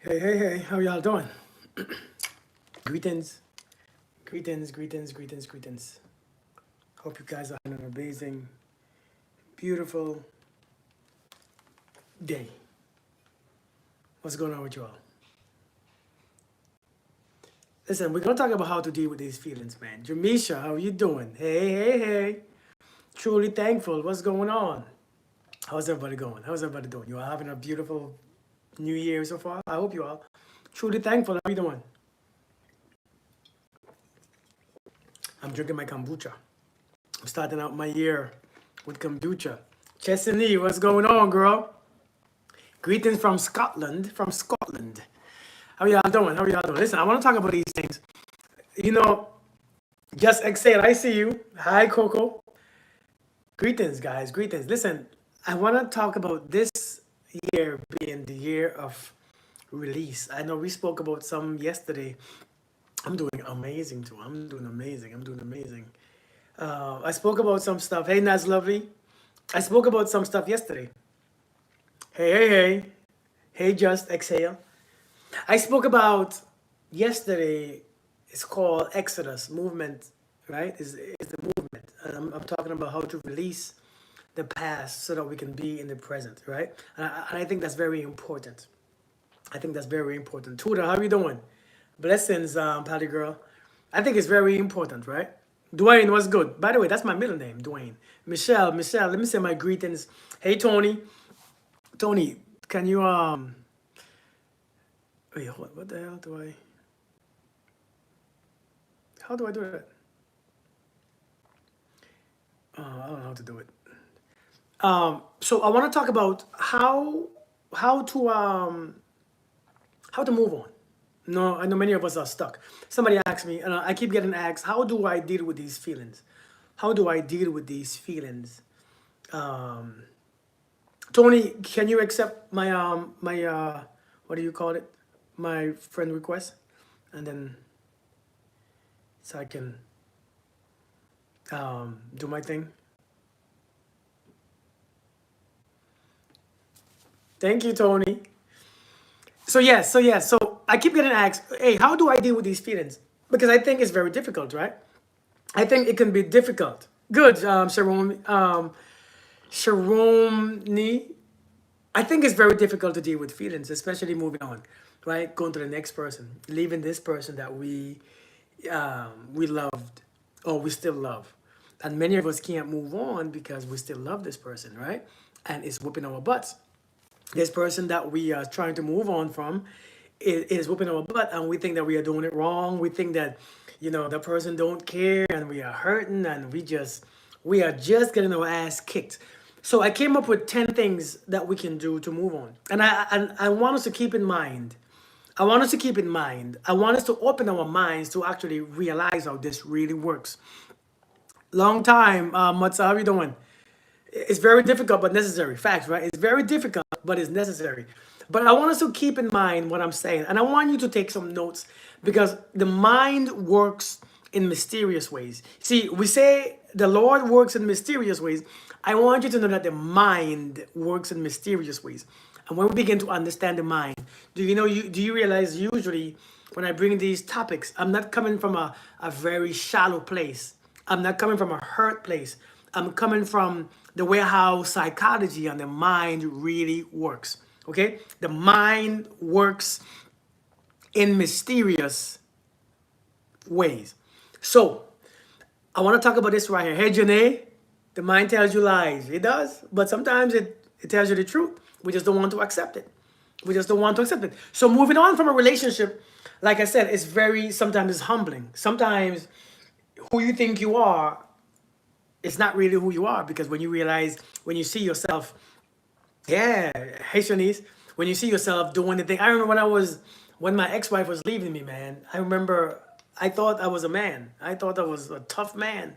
Hey, how y'all doing? Greetings, greetings. Hope you guys are having an amazing, beautiful day. What's going on with you all? Listen, we're gonna talk about how to deal with these feelings, man. Jamisha, how you doing? Hey. Truly thankful. What's going on? How's everybody going? How's everybody doing? You all having a beautiful new year so far? I hope you all. Truly thankful. How you doing? I'm drinking my kombucha. I'm starting out my year with kombucha. Chesney, what's going on, girl? Greetings from Scotland. How y'all doing? Listen, I want to talk about these things. You know, just exhale. I see you. Hi, Coco. Greetings, guys. Greetings. Listen, I want to talk about this year being the year of release. I know we spoke about some yesterday. I'm doing amazing too. I'm doing amazing. I spoke about some stuff. Hey, Naz Lovely. I spoke about some stuff yesterday. Hey. Hey, just exhale. I spoke about yesterday. It's called Exodus movement, right? Is the movement. And I'm talking about how to release the past so that we can be in the present, right? And I think that's very important. Tuda, how you doing? Blessings, Patty girl. I think it's very important, right? Dwayne, what's good? By the way, that's my middle name, Dwayne. Michelle, let me say my greetings. Hey, Tony. Tony, can you, wait, what the hell do I, how do I do that? I don't know how to do it. So I want to talk about how to move on. No, I know many of us are stuck. Somebody asked me, and I keep getting asked, how do I deal with these feelings? Tony, can you accept my what do you call it? My friend request, and then so I can do my thing. Thank you, Tony. So I keep getting asked, hey, how do I deal with these feelings? Because I think it's very difficult, right? I think it can be difficult. Good, Sharon, I think it's very difficult to deal with feelings, especially moving on, right? Going to the next person, leaving this person that we loved or we still love. And many of us can't move on because we still love this person, right? And it's whooping our butts. This person that we are trying to move on from is whooping our butt, and we think that we are doing it wrong. We think that, the person don't care, and we are hurting, and we are just getting our ass kicked. So I came up with 10 things that we can do to move on. And I want us to keep in mind. I want us to open our minds to actually realize how this really works. Long time, Matza, how you doing? It's very difficult but necessary. Facts, right? It's very difficult but it's necessary. But I want us to keep in mind what I'm saying. And I want you to take some notes because the mind works in mysterious ways. See, we say the Lord works in mysterious ways. I want you to know that the mind works in mysterious ways. And when we begin to understand the mind, do you realize usually when I bring these topics, I'm not coming from a very shallow place. I'm not coming from a hurt place. I'm coming from the way how psychology and the mind really works. Okay? The mind works in mysterious ways. So, I want to talk about this right here. Hey, Janae, the mind tells you lies. It does, but sometimes it tells you the truth. We just don't want to accept it. So, moving on from a relationship, like I said, sometimes it's humbling. Sometimes who you think you are, it's not really who you are, because when you see yourself, yeah, hey Shanice, when you see yourself doing the thing. I remember when my ex-wife was leaving me, man. I remember I thought I was a man. I thought I was a tough man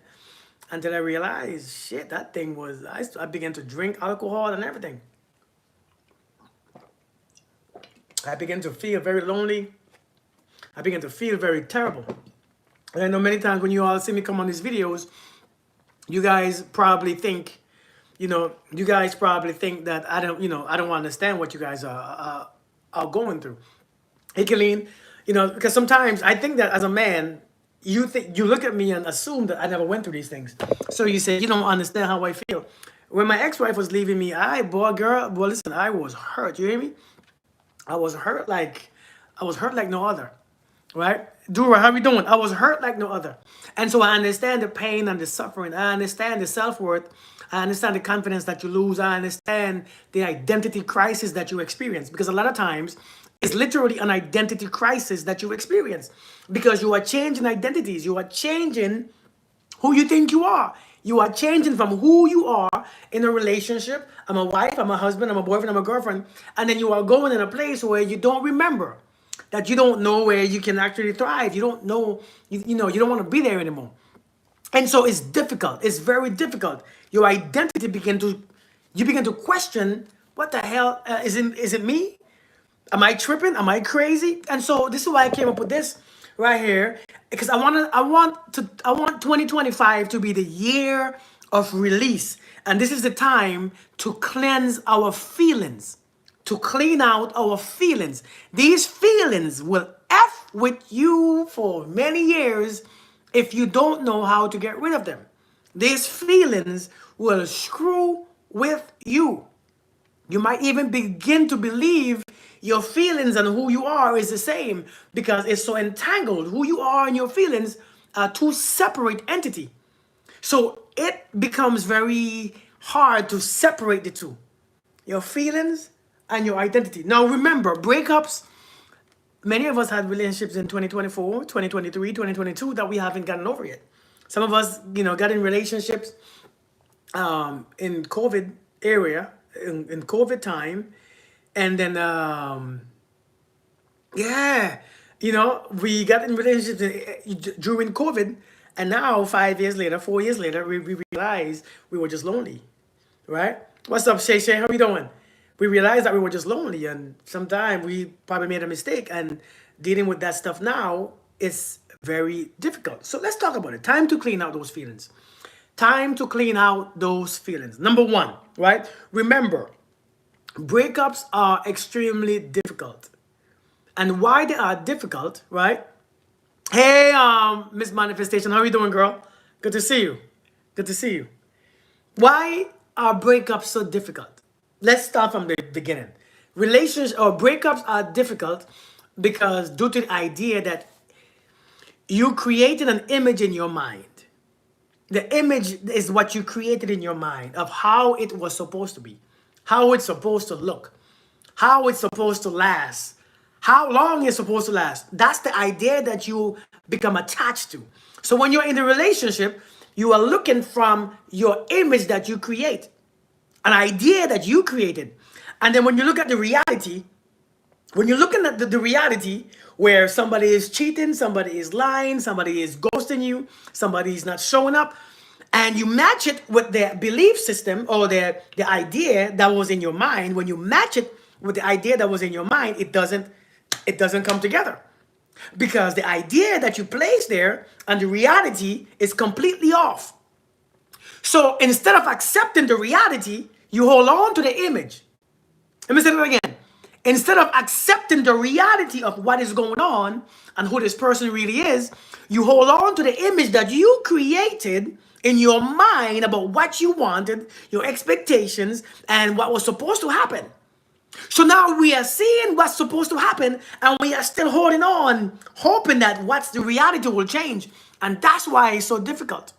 until I realized, shit, that thing was, I began to drink alcohol and everything. I began to feel very lonely. I began to feel very terrible. And I know many times when you all see me come on these videos, you guys probably think that I don't understand what you guys are going through. Hey, Killeen, because sometimes I think that as a man, you look at me and assume that I never went through these things. So you say you don't understand how I feel. When my ex-wife was leaving me, boy, girl, boy, listen, I was hurt. You hear me? I was hurt like no other, right? Dura, how we doing? I was hurt like no other. And so I understand the pain and the suffering. I understand the self-worth. I understand the confidence that you lose. I understand the identity crisis that you experience. Because a lot of times it's literally an identity crisis that you experience. Because you are changing identities. You are changing who you think you are. You are changing from who you are in a relationship. I'm a wife, I'm a husband, I'm a boyfriend, I'm a girlfriend. And then you are going in a place where you don't remember, that you don't know where you can actually thrive. You don't know, you don't want to be there anymore. And so it's difficult. It's very difficult. Your identity you begin to question, what the hell, is it me? Am I tripping? Am I crazy? And so this is why I came up with this right here, because I want 2025 to be the year of release. And this is the time to cleanse our feelings, to clean out our feelings. These feelings will F with you for many years if you don't know how to get rid of them. These feelings will screw with you. You might even begin to believe your feelings and who you are is the same, because it's so entangled. Who you are and your feelings are two separate entities. So it becomes very hard to separate the two, your feelings and your identity. Now remember, breakups, many of us had relationships in 2024, 2023, 2022 that we haven't gotten over yet. Some of us, got in relationships in COVID area, in COVID time, and then yeah, we got in relationships during COVID, and now 5 years later, 4 years later, we realized we were just lonely, right? What's up, Shay Shay? How we doing? We realized that we were just lonely, and sometimes we probably made a mistake, and dealing with that stuff now is very difficult. So let's talk about it. Time to clean out those feelings. Time to clean out those feelings. Number one, right? Remember, breakups are extremely difficult. And why they are difficult, right? Hey, Miss Manifestation, how are you doing, girl? Good to see you. Good to see you. Why are breakups so difficult? Let's start from the beginning. Relationships or breakups are difficult because due to the idea that you created an image in your mind. The image is what you created in your mind of how it was supposed to be, how it's supposed to look, how it's supposed to last, how long it's supposed to last. That's the idea that you become attached to. So when you're in a relationship, you are looking from your image that you create, an idea that you created. And then when you look at the reality, when you're looking at the reality where somebody is cheating, somebody is lying, somebody is ghosting you, somebody is not showing up, and you match it with their belief system or the idea that was in your mind, when you match it with the idea that was in your mind, it doesn't come together. Because the idea that you place there and the reality is completely off. So instead of accepting the reality, you hold on to the image. Let me say that again. Instead of accepting the reality of what is going on and who this person really is, you hold on to the image that you created in your mind about what you wanted, your expectations, and what was supposed to happen. So now we are seeing what's supposed to happen, and we are still holding on, hoping that what's the reality will change. And that's why it's so difficult.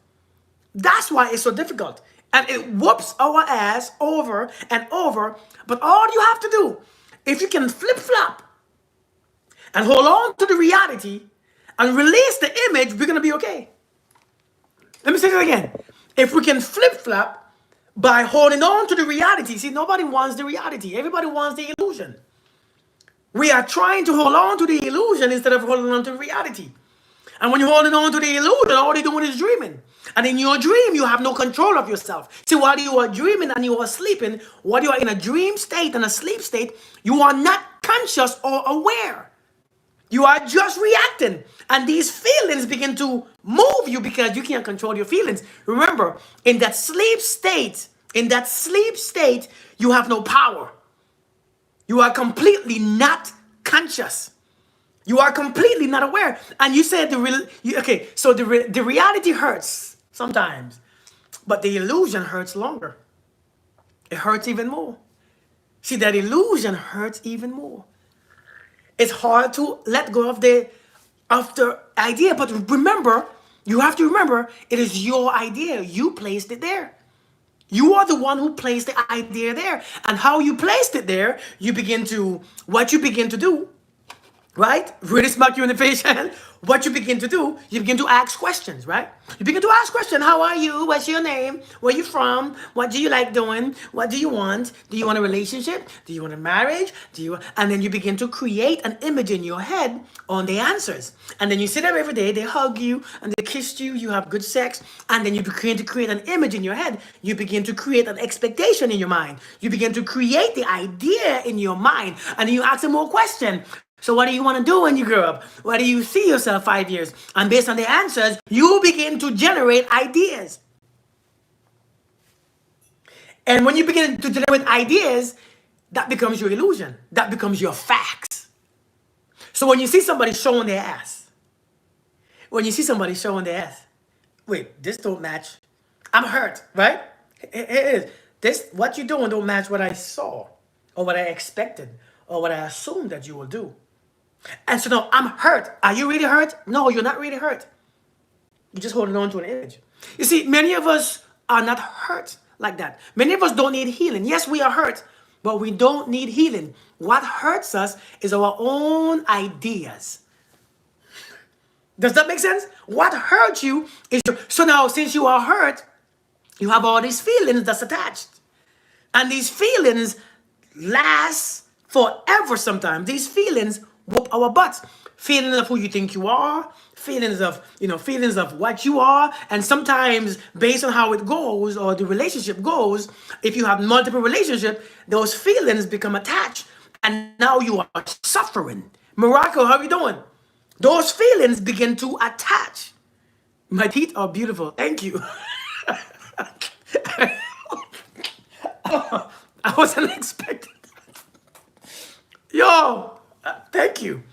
That's why it's so difficult. And it whoops our ass over and over. But all you have to do, if you can flip flop and hold on to the reality and release the image, we're going to be okay. Let me say that again. If we can flip flop by holding on to the reality, see, nobody wants the reality. Everybody wants the illusion. We are trying to hold on to the illusion instead of holding on to the reality. And when you're holding on to the illusion, all you're doing is dreaming. And in your dream, you have no control of yourself. See, while you are dreaming and you are sleeping, while you are in a dream state and a sleep state, you are not conscious or aware. You are just reacting. And these feelings begin to move you because you can't control your feelings. Remember, in that sleep state, you have no power. You are completely not conscious. You are completely not aware. And you said okay, so the reality hurts sometimes, but the illusion hurts longer. It hurts even more. See, that illusion hurts even more. It's hard to let go of the idea, but remember, you have to remember, it is your idea. You placed it there. You are the one who placed the idea there. And how you placed it there, what you begin to do, right? Really smack you in the face. And what you begin to do, you begin to ask questions, right? You begin to ask questions. How are you? What's your name? Where you from? What do you like doing? What do you want? Do you want a relationship? Do you want a marriage? And then you begin to create an image in your head on the answers. And then you sit there every day, they hug you and they kiss you, you have good sex, and then you begin to create an image in your head. You begin to create an expectation in your mind. You begin to create the idea in your mind. And then you ask them more questions. So what do you want to do when you grow up? Where do you see yourself 5 years? And based on the answers, you begin to generate ideas. And when you begin to generate ideas, that becomes your illusion. That becomes your facts. So when you see somebody showing their ass, wait, this don't match. I'm hurt, right? It is. This, what you're doing don't match what I saw or what I expected or what I assumed that you will do. And so now I'm hurt. Are you really hurt? No, you're not really hurt. You're just holding on to an image. You see, many of us are not hurt like that. Many of us don't need healing. Yes, we are hurt, but we don't need healing. What hurts us is our own ideas. Does that make sense? What hurts you is so now since you are hurt, you have all these feelings that's attached. And these feelings last forever sometimes. These feelings whoop our butts. Feelings of who you think you are, feelings of what you are, and sometimes based on how it goes or the relationship goes, if you have multiple relationships, those feelings become attached, and now you are suffering. Morocco, how are you doing? Those feelings begin to attach. My teeth are beautiful. Thank you. I wasn't expecting that. Yo, thank you.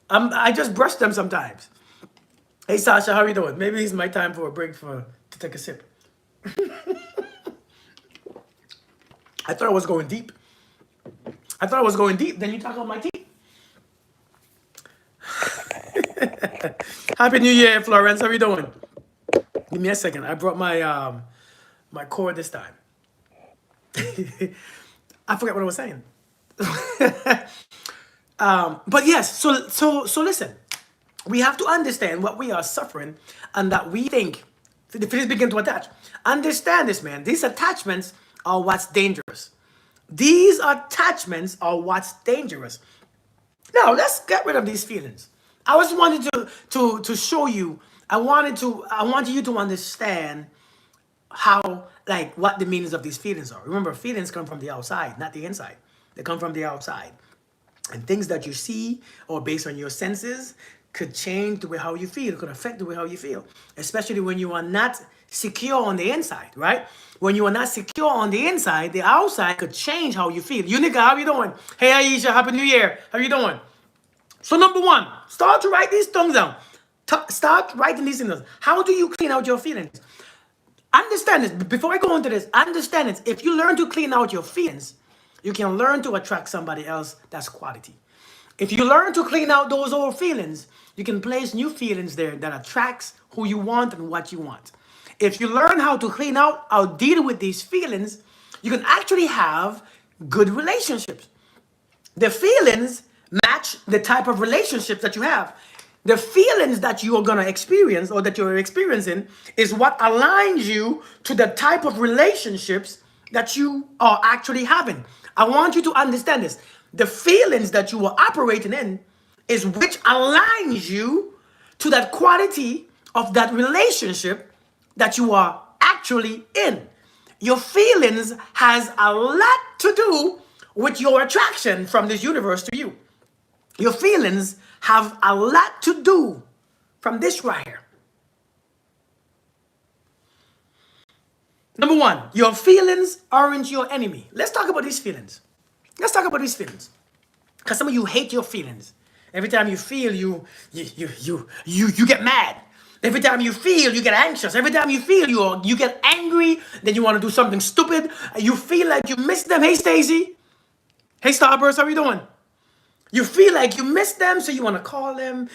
I just brush them sometimes. Hey Sasha, how are you doing? Maybe it's my time for a break to take a sip. I thought I was going deep. Then you talk about my teeth. Happy New Year, Florence. How are you doing? Give me a second. I brought my my cord this time. I forgot what I was saying. But yes, so listen. We have to understand what we are suffering and that we think the feelings begin to attach. Understand this, man. These attachments are what's dangerous. These attachments are what's dangerous. Now, let's get rid of these feelings. I just wanted to show you, I wanted you to understand how, like, what the meanings of these feelings are. Remember, feelings come from the outside, not the inside. They come from the outside. And things that you see or based on your senses could change the way how you feel, could affect the way how you feel, especially when you are not secure on the inside, right? When you are not secure on the inside, the outside could change how you feel. Unica, how you doing? Hey, Aisha, Happy New Year. How you doing? So number one, start to write these things down. Start writing these things down. How do you clean out your feelings? Understand this. Before I go into this, understand this. If you learn to clean out your feelings, you can learn to attract somebody else that's quality. If you learn to clean out those old feelings, you can place new feelings there that attracts who you want and what you want. If you learn how to clean out or deal with these feelings, you can actually have good relationships. The feelings match the type of relationships that you have. The feelings that you are going to experience or that you're experiencing is what aligns you to the type of relationships that you are actually having. I want you to understand this. The feelings that you are operating in is which aligns you to that quality of that relationship that you are actually in. Your feelings has a lot to do with your attraction from this universe to you. Your feelings have a lot to do from this right here. Number one, your feelings aren't your enemy. Let's talk about these feelings. Because some of you hate your feelings. Every time you feel, you get mad. Every time you feel, you get anxious. Every time you feel, you get angry. Then you want to do something stupid. You feel like you miss them. Hey, Stacy. Hey, Starburst. How are you doing? You feel like you miss them, so you want to call them.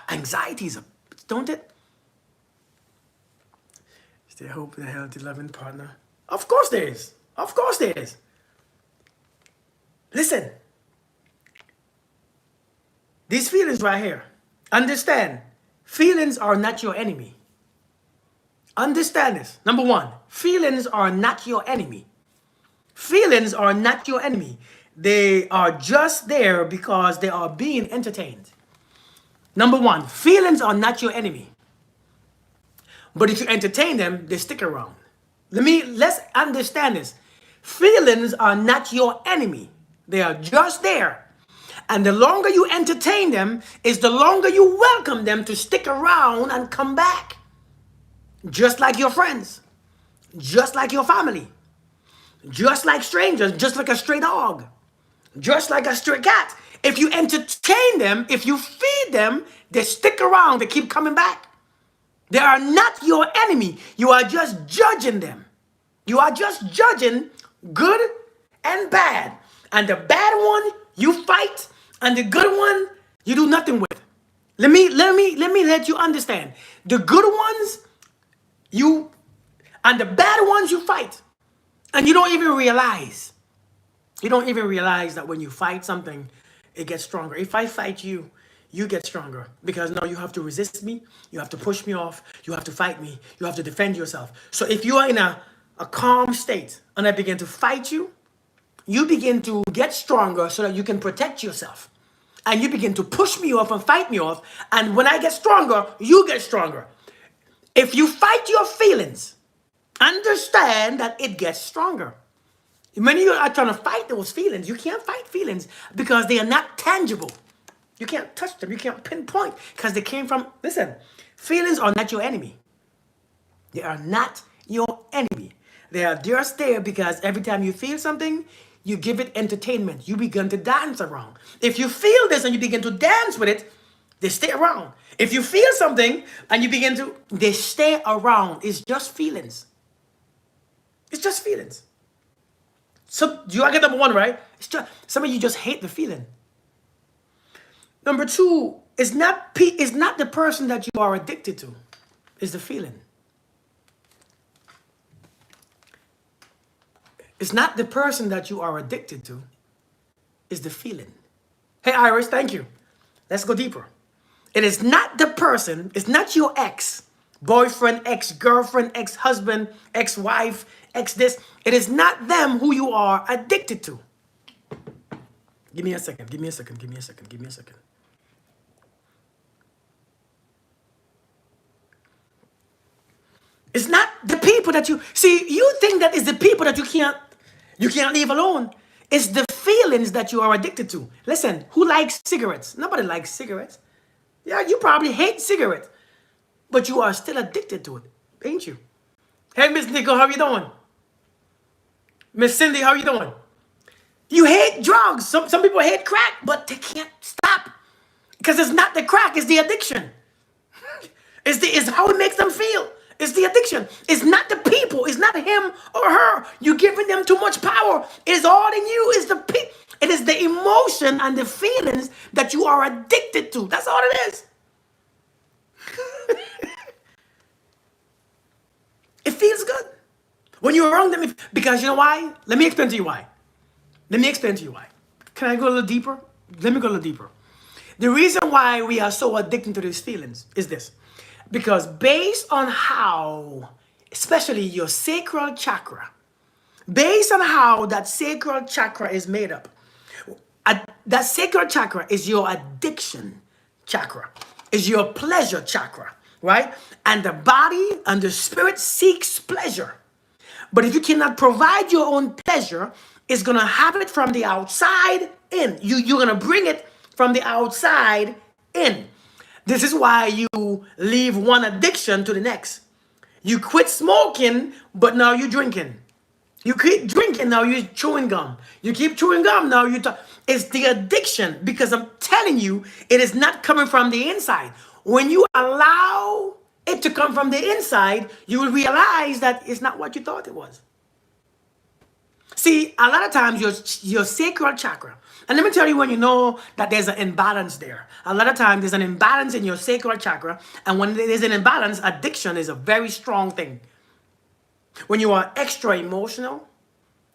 Anxiety is don't it? Is there hope in a healthy, loving partner? Of course there is. Of course there is. Listen. These feelings right here. Understand. Feelings are not your enemy. Understand this. Number one, feelings are not your enemy. Feelings are not your enemy. They are just there because they are being entertained. Number one, feelings are not your enemy. But if you entertain them, they stick around. Let's understand this. Feelings are not your enemy. They are just there. And the longer you entertain them is the longer you welcome them to stick around and come back. Just like your friends. Just like your family. Just like strangers. Just like a stray dog. Just like a stray cat. If you entertain them, if you feed them, they stick around. They keep coming back. They are not your enemy. You are just judging them. You are just judging good and bad. And the bad one, you fight. And the good one, you do nothing with. Let me let you understand. The good ones, and the bad ones, you fight. And you don't even realize. You don't even realize that when you fight something, it gets stronger. If I fight you, you get stronger. Because now you have to resist me. You have to push me off. You have to fight me. You have to defend yourself. So if you are in a calm state and I begin to fight you, you begin to get stronger so that you can protect yourself. And you begin to push me off and fight me off. And when I get stronger, you get stronger. If you fight your feelings, understand that it gets stronger. When you are trying to fight those feelings, you can't fight feelings because they are not tangible. You can't touch them. You can't pinpoint because they came from, listen, feelings are not your enemy. They are not your enemy. They are just there because every time you feel something, you give it entertainment. You begin to dance around. If you feel this and you begin to dance with it, they stay around. If you feel something and you begin to, they stay around. It's just feelings. It's just feelings. So you get number one, right? It's just, some of you just hate the feeling. Number two, it's not the person that you are addicted to. It's the feeling. It's not the person that you are addicted to. It's the feeling. Hey, Iris, thank you. Let's go deeper. It is not the person. It's not your ex, boyfriend, ex-girlfriend, ex-husband, ex-wife, ex-this. It is not them who you are addicted to. Give me a second. Give me a second. Give me a second. Give me a second. It's not the people that you see. You think that it's the people that you can't leave alone. It's the feelings that you are addicted to. Listen, who likes cigarettes? Nobody likes cigarettes. Yeah, you probably hate cigarettes, but you are still addicted to it, ain't you? Hey, Miss Nicole, how you doing? Miss Cindy, how you doing? You hate drugs. Some people hate crack, but they can't stop because it's not the crack; it's the addiction. It's how it makes them feel. It's the addiction. It's not the people. It's not him or her. You're giving them too much power. It's all in you. It is the emotion and the feelings that you are addicted to. That's all it is. It feels good when you're around them. Because you know why? Let me explain to you why. Can I go a little deeper? Let me go a little deeper. The reason why we are so addicted to these feelings is this. Because based on how, especially your sacral chakra, based on how that sacral chakra is made up, that sacral chakra is your addiction chakra, is your pleasure chakra, right? And the body and the spirit seeks pleasure. But if you cannot provide your own pleasure, it's going to have it from the outside in. You're going to bring it from the outside in. This is why you leave one addiction to the next. You quit smoking, but now you're drinking. You keep drinking, now you're chewing gum. You keep chewing gum, now you talk. It's the addiction, because I'm telling you, it is not coming from the inside. When you allow it to come from the inside, you will realize that it's not what you thought it was. See, a lot of times your sacral chakra, and let me tell you when you know that there's an imbalance there. A lot of times there's an imbalance in your sacral chakra, and when there's an imbalance, addiction is a very strong thing. When you are extra emotional,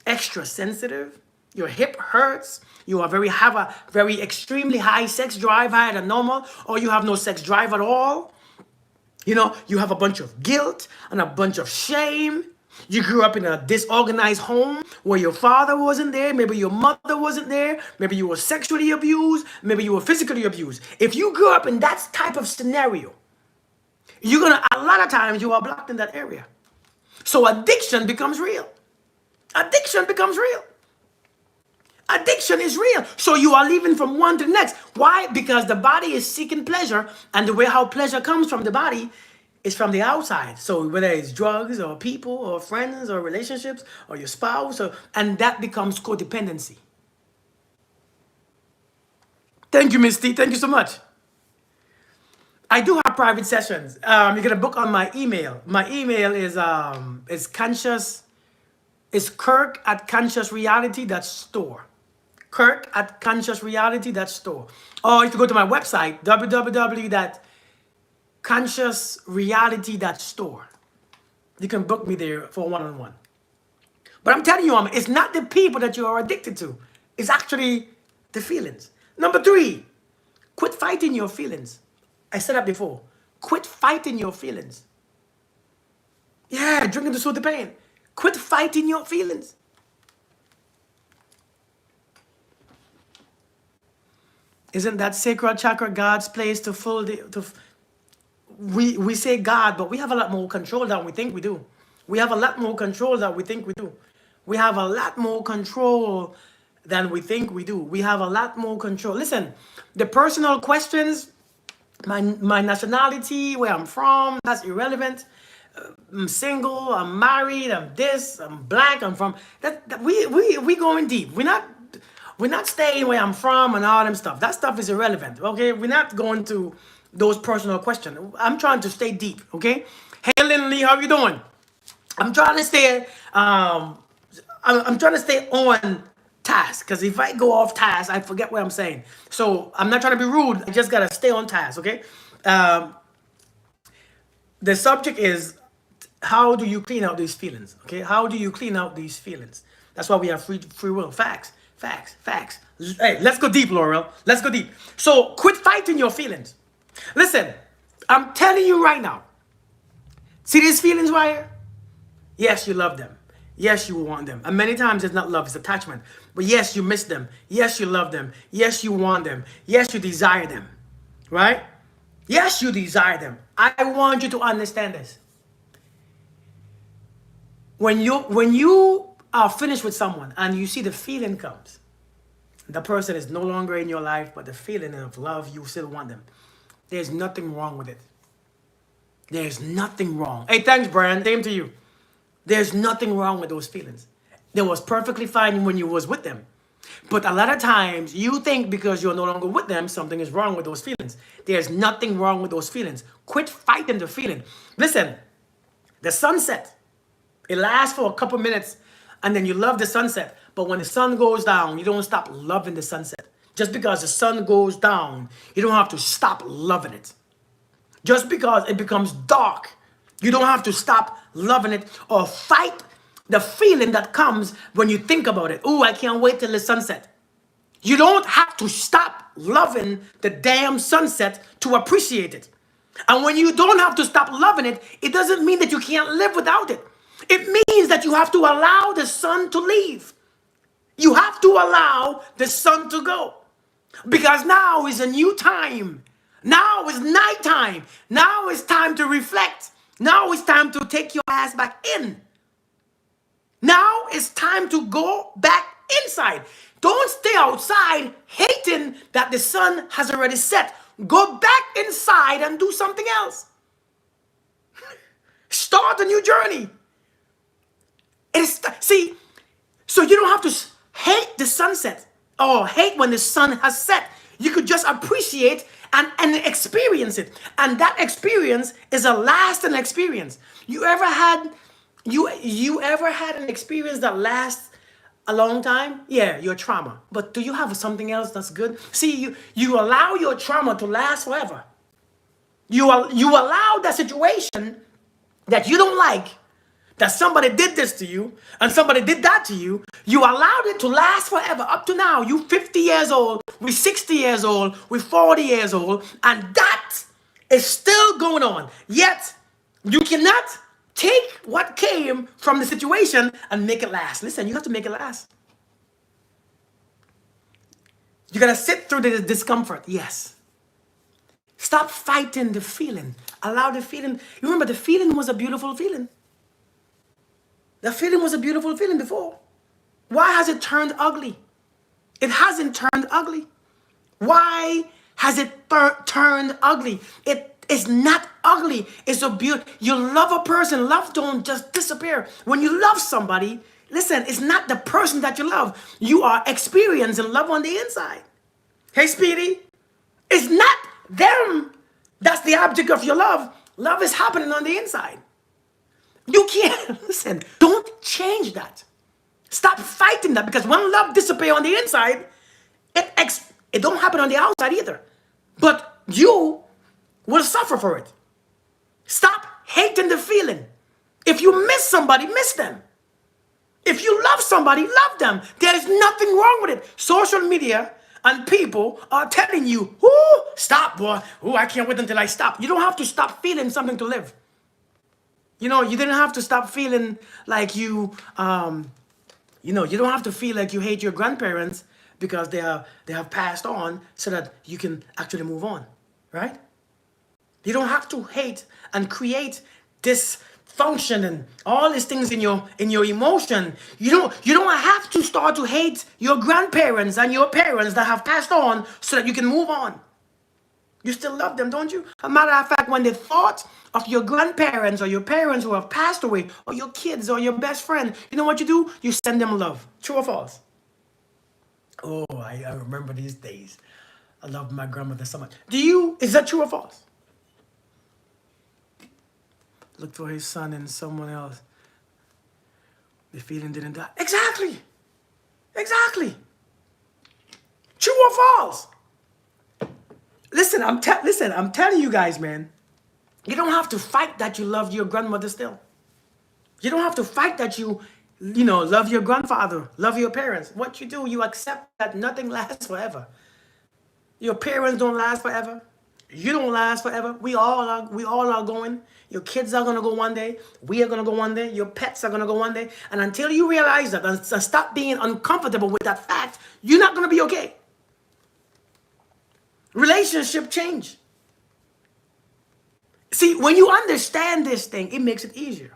extra sensitive, your hip hurts, you are have a very extremely high sex drive, higher than normal, or you have no sex drive at all. You know, you have a bunch of guilt and a bunch of shame. You grew up in a disorganized home where your father wasn't there, maybe your mother wasn't there, maybe you were sexually abused, maybe you were physically abused. If you grew up in that type of scenario, a lot of times you are blocked in that area. So addiction becomes real. Addiction becomes real. Addiction is real. So you are living from one to the next. Why? Because the body is seeking pleasure, and the way how pleasure comes from the body is from the outside. So whether it's drugs or people or friends or relationships or your spouse, and that becomes codependency. Thank you, Misty. Thank you so much. I do have private sessions. You get a book on my email. My email is conscious. It's Kirk@consciousreality.store. Kirk@consciousreality.store. Or if you go to my website, www.consciousreality.store, you can book me there for one-on-one. But I'm telling you, it's not the people that you are addicted to. It's actually the feelings. Number 3, quit fighting your feelings. I said that before. Quit fighting your feelings. Yeah, drinking to soothe the pain. Quit fighting your feelings. Isn't that sacral chakra God's place to fill we say God, but we have a lot more control than we think we do. We have a lot more control than we think we do. We have a lot more control than we think we do. We have a lot more control. Listen, the personal questions, my nationality, where I'm from, that's irrelevant. I'm single, I'm married, I'm this, I'm black, I'm from we going deep. We're not staying where I'm from and all them stuff. That stuff is irrelevant. Okay, we're not going to those personal questions. I'm trying to stay deep. Okay, hey Lynn Lee, how you doing? I'm trying to stay. I'm trying to stay on task, because if I go off task, I forget what I'm saying. So I'm not trying to be rude. I just gotta stay on task. Okay. The subject is, how do you clean out these feelings? Okay, how do you clean out these feelings? That's why we have free will. Facts. Hey, let's go deep, Laurel. Let's go deep. So quit fighting your feelings. Listen, I'm telling you right now. See these feelings right here? Yes, you love them. Yes, you want them. And many times it's not love, it's attachment. But yes, you miss them. Yes, you love them. Yes, you want them. Yes, you desire them. Right? Yes, you desire them. I want you to understand this. When you are finished with someone and you see the feeling comes, the person is no longer in your life, but the feeling of love, you still want them. There's nothing wrong with it. There's nothing wrong. Hey, thanks, Brian. Same to you. There's nothing wrong with those feelings. They was perfectly fine when you was with them. But a lot of times you think because you're no longer with them, something is wrong with those feelings. There's nothing wrong with those feelings. Quit fighting the feeling. Listen, the sunset, it lasts for a couple minutes and then you love the sunset. But when the sun goes down, you don't stop loving the sunset. Just because the sun goes down, you don't have to stop loving it. Just because it becomes dark, you don't have to stop loving it or fight the feeling that comes when you think about it. Oh, I can't wait till the sunset. You don't have to stop loving the damn sunset to appreciate it. And when you don't have to stop loving it, it doesn't mean that you can't live without it. It means that you have to allow the sun to leave. You have to allow the sun to go. Because now is a new time. Now is nighttime. Now is time to reflect. Now it's time to take your ass back in. Now it's time to go back inside. Don't stay outside hating that the sun has already set. Go back inside and do something else. Start a new journey. See, so you don't have to hate the sunset or hate when the sun has set. You could just appreciate and experience it. And that experience is a lasting experience. You ever had an experience that lasts a long time? Yeah, your trauma. But do you have something else that's good? See, you allow your trauma to last forever. You allow that situation that you don't like, that somebody did this to you and somebody did that to you, you allowed it to last forever. Up to now, you 50 years old, we're 60 years old, we're 40 years old, and that is still going on. Yet, you cannot take what came from the situation and make it last. Listen, you have to make it last. You gotta sit through the discomfort, yes. Stop fighting the feeling. Allow the feeling. Remember, the feeling was a beautiful feeling. The feeling was a beautiful feeling before. Why has it turned ugly? It hasn't turned ugly. Why has it turned ugly? It is not ugly. It's a beauty. You love a person. Love don't just disappear. When you love somebody, listen, it's not the person that you love. You are experiencing love on the inside. Hey, Speedy, it's not them that's the object of your love. Love is happening on the inside. You can't, listen, don't change that. Stop fighting that, because when love disappears on the inside, it don't happen on the outside either. But you will suffer for it. Stop hating the feeling. If you miss somebody, miss them. If you love somebody, love them. There is nothing wrong with it. Social media and people are telling you, "Ooh, stop, boy. Ooh, I can't wait until I stop." You don't have to stop feeling something to live. You know, you didn't have to stop feeling like you don't have to feel like you hate your grandparents because they have passed on, so that you can actually move on, right? You don't have to hate and create this function and all these things in your emotion. You don't have to start to hate your grandparents and your parents that have passed on so that you can move on. You still love them, don't you? As a matter of fact, when the thought of your grandparents or your parents who have passed away, or your kids or your best friend, you know what you do? You send them love. True or false? Oh, I remember these days. I love my grandmother so much. Is that true or false? Look for his son in someone else. The feeling didn't die. Exactly. Exactly. True or false? Listen, I'm telling you guys, man. You don't have to fight that you love your grandmother still. You don't have to fight that you love your grandfather, love your parents. What you do, you accept that nothing lasts forever. Your parents don't last forever. You don't last forever. We all are going. Your kids are gonna go one day. We are gonna go one day. Your pets are gonna go one day. And until you realize that and stop being uncomfortable with that fact, you're not gonna be okay. Relationship change. See, when you understand this thing, it makes it easier.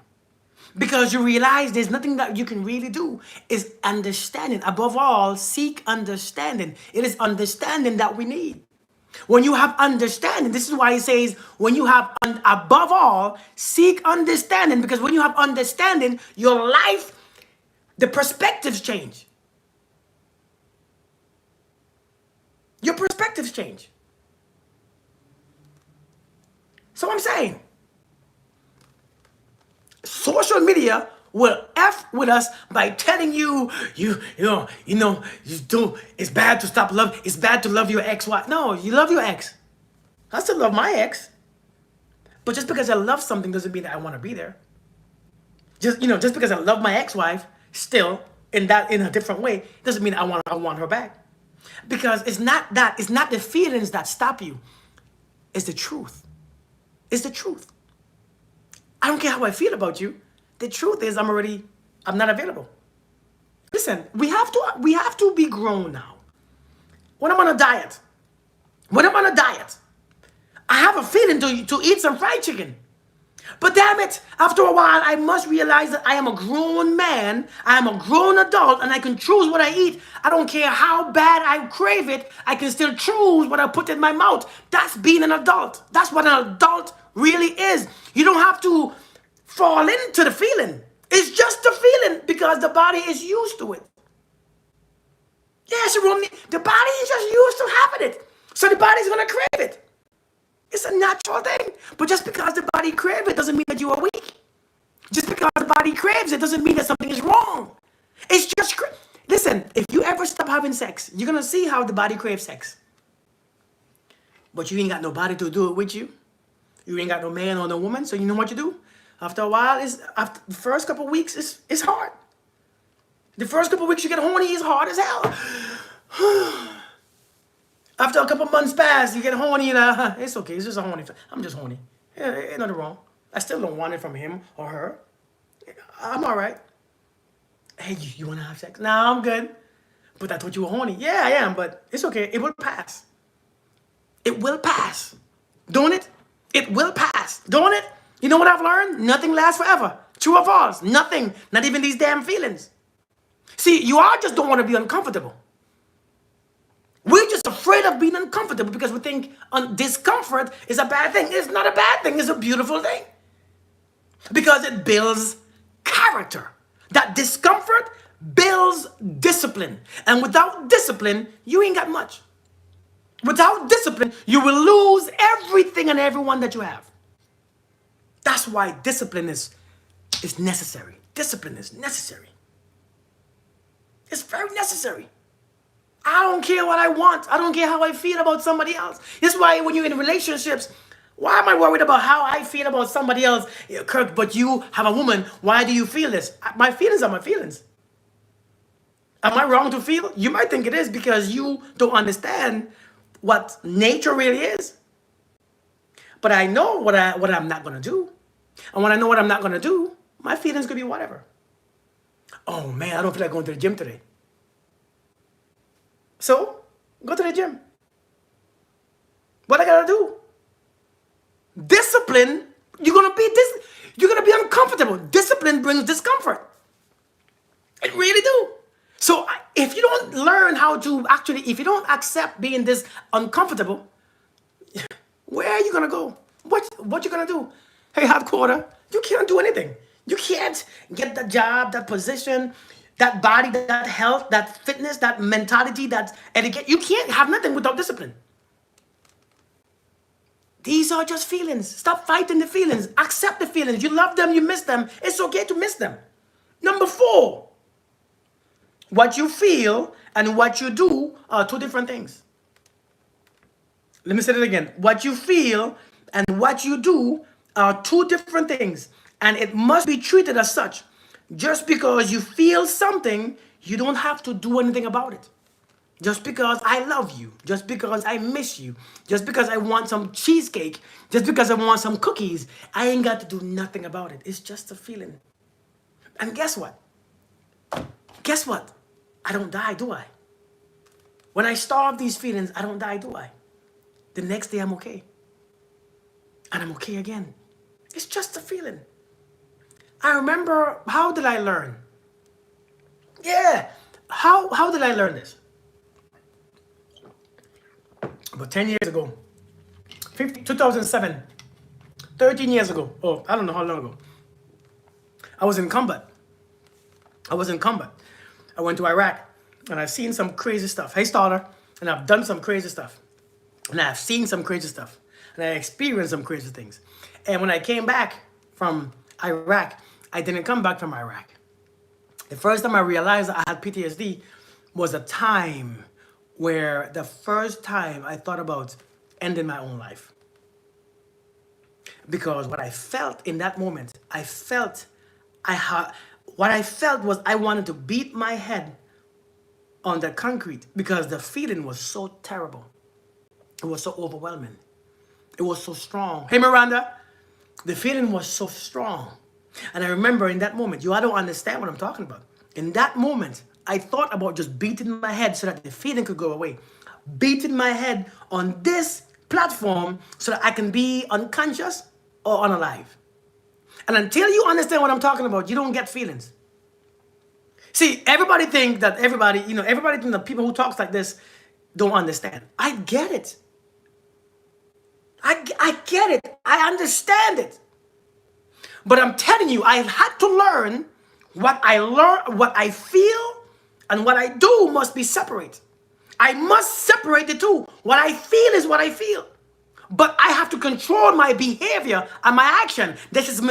Because you realize there's nothing that you can really do. Is understanding. Above all, seek understanding. It is understanding that we need. When you have understanding, this is why it says, when you have, above all, seek understanding. Because when you have understanding, your life, the perspectives change. Your perspectives change. So I'm saying, social media will F with us by telling you, it's bad to stop love. It's bad to love your ex-wife. No, you love your ex. I still love my ex. But just because I love something doesn't mean that I want to be there. Just because I love my ex-wife still in a different way doesn't mean I want her back. Because it's not the feelings that stop you. It's the truth. It's the truth. I don't care how I feel about you. The truth is I'm not available. Listen, we have to be grown now. When I'm on a diet, I have a feeling to eat some fried chicken. But damn it, after a while, I must realize that I am a grown man, I am a grown adult, and I can choose what I eat. I don't care how bad I crave it, I can still choose what I put in my mouth. That's being an adult. That's what an adult really is. You don't have to fall into the feeling. It's just a feeling because the body is used to it. Yes, the body is just used to having it. So the body's going to crave it. It's a natural thing. But just because the body craves it doesn't mean that you are weak. Just because the body craves it doesn't mean that something is wrong. It's just, listen, if you ever stop having sex, you're going to see how the body craves sex. But you ain't got nobody to do it with you. You ain't got no man or no woman. So you know what you do? After a while, after the first couple of weeks, it's hard. The first couple of weeks you get horny is hard as hell. After a couple months pass, you get horny and it's okay. It's just a horny. I'm just horny. Yeah, ain't nothing wrong. I still don't want it from him or her. I'm all right. Hey, you want to have sex? Nah, I'm good. But I thought you were horny. Yeah, I am, but it's okay. It will pass. It will pass. Don't it? It will pass. Don't it? You know what I've learned? Nothing lasts forever. True or false? Nothing. Not even these damn feelings. See, you all just don't want to be uncomfortable. We're just afraid of being uncomfortable because we think discomfort is a bad thing. It's not a bad thing. It's a beautiful thing. Because it builds character. That discomfort builds discipline. And without discipline, you ain't got much. Without discipline, you will lose everything and everyone that you have. That's why discipline is necessary. Discipline is necessary. It's very necessary. I don't care what I want. I don't care how I feel about somebody else. That's why when you're in relationships, why am I worried about how I feel about somebody else? Kirk, but you have a woman. Why do you feel this? My feelings are my feelings. Am I wrong to feel? You might think it is because you don't understand what nature really is. But I know what I'm not going to do. And when I know what I'm not going to do, my feelings could be whatever. Oh, man, I don't feel like going to the gym today. So, go to the gym. What I got to do? Discipline, you're going to be uncomfortable. Discipline brings discomfort. It really do. So, if you don't learn how to actually, if you don't accept being this uncomfortable, where are you going to go? What you going to do? Hey, hot quarter, you can't do anything. You can't get the job, that position, that body, that health, that fitness, that mentality, that etiquette. You can't have nothing without discipline. These are just feelings. Stop fighting the feelings. Accept the feelings. You love them, you miss them. It's okay to miss them. Number 4, what you feel and what you do are 2 different things. Let me say it again. What you feel and what you do are 2 different things. And it must be treated as such. Just because you feel something, you don't have to do anything about it. Just because I love you, just because I miss you, just because I want some cheesecake, just because I want some cookies, I ain't got to do nothing about it. It's just a feeling. And guess what? Guess what? I don't die, do I? When I starve these feelings, I don't die, do I? The next day I'm okay. And I'm okay again. It's just a feeling. I remember, how did I learn? Yeah, how did I learn this? About 10 years ago, 2007, 13 years ago, oh, I don't know how long ago. I was in combat. I went to Iraq, and I've seen some crazy stuff. Hey, starter, and I've done some crazy stuff. And I've seen some crazy stuff. And I experienced some crazy things. And when I came back from Iraq, I didn't come back from Iraq. The first time I realized I had PTSD was a time where the first time I thought about ending my own life. Because what I felt in that moment, what I felt was I wanted to beat my head on the concrete because the feeling was so terrible. It was so overwhelming. It was so strong. Hey, Miranda, the feeling was so strong. And I remember in that moment, I don't understand what I'm talking about. In that moment, I thought about just beating my head so that the feeling could go away. Beating my head on this platform so that I can be unconscious or unalive. And until you understand what I'm talking about, you don't get feelings. See, everybody think that everybody think that people who talks like this don't understand. I get it. I get it. I understand it. But I'm telling you, I had to learn What I learn, what I feel, and what I do must be separate. I must separate the two. What I feel is what I feel. But I have to control my behavior and my action. This is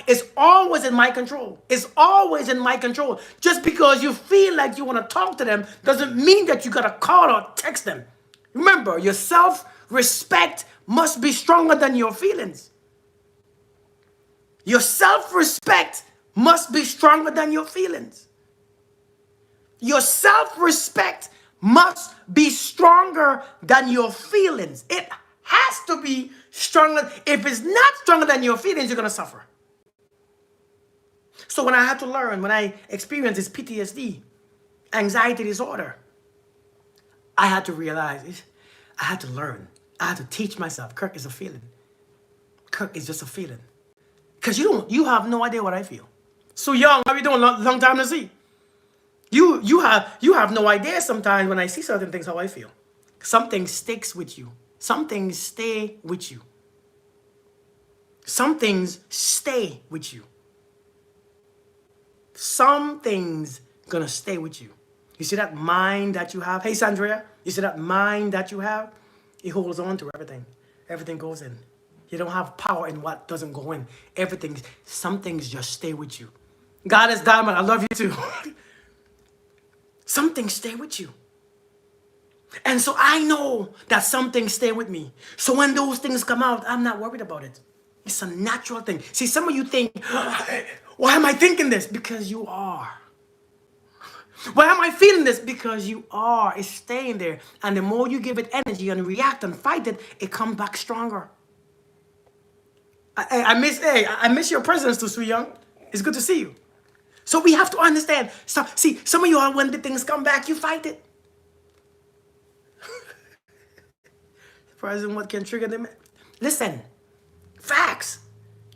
it's always in my control. It's always in my control. Just because you feel like you want to talk to them doesn't mean that you got to call or text them. Remember, your self-respect must be stronger than your feelings. Your self-respect must be stronger than your feelings. Your self-respect must be stronger than your feelings. It has to be stronger. If it's not stronger than your feelings, you're going to suffer. So when I had to learn, when I experienced this PTSD, anxiety disorder, I had to realize, I had to learn. I had to teach myself, Kirk is a feeling. Kirk is just a feeling. Because you have no idea what I feel. So young, how you doing? Long time to see. You have no idea sometimes when I see certain things how I feel. Something sticks with you. Some things stay with you. Some things stay with you. Some things gonna stay with you. You see that mind that you have? Hey, Sandria, you see that mind that you have? It holds on to everything. Everything goes in. You don't have power in what doesn't go in. Some things just stay with you. God is Diamond, I love you too. Some things stay with you. And so I know that some things stay with me. So when those things come out, I'm not worried about it. It's a natural thing. See, some of you think, why am I thinking this? Because you are. Why am I feeling this? Because you are. It's staying there. And the more you give it energy and react and fight it, it comes back stronger. I miss your presence too, Sweet Young. It's good to see you. So we have to understand. So, see, some of you are, when the things come back, you fight it. Surprising what can trigger them. Listen, facts.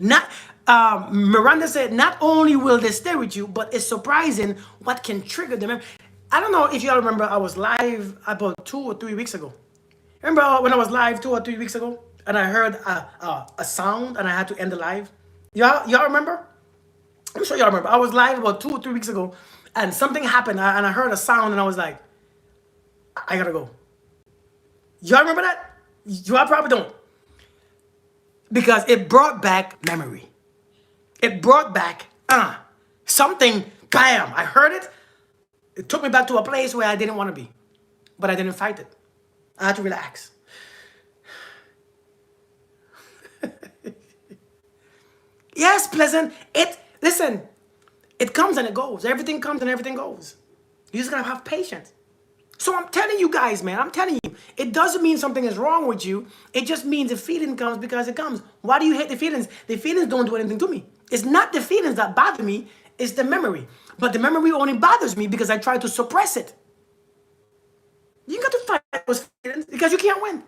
Not Miranda said, not only will they stay with you, but it's surprising what can trigger them. I don't know if y'all remember, I was live about 2 or 3 weeks ago. Remember when I was live 2 or 3 weeks ago, and I heard a sound, and I had to end the live. Y'all remember? I'm sure y'all remember. I was live about 2 or 3 weeks ago, and something happened, and I heard a sound, and I was like, I gotta go. Y'all remember that? Y'all probably don't. Because it brought back memory. It brought back something, bam, I heard it. It took me back to a place where I didn't want to be. But I didn't fight it. I had to relax. Yes, pleasant. Listen, it comes and it goes. Everything comes and everything goes. You just gotta have patience. So I'm telling you guys, man, I'm telling you, it doesn't mean something is wrong with you. It just means the feeling comes because it comes. Why do you hate the feelings? The feelings don't do anything to me. It's not the feelings that bother me, it's the memory. But the memory only bothers me because I try to suppress it. You got to fight those feelings because you can't win.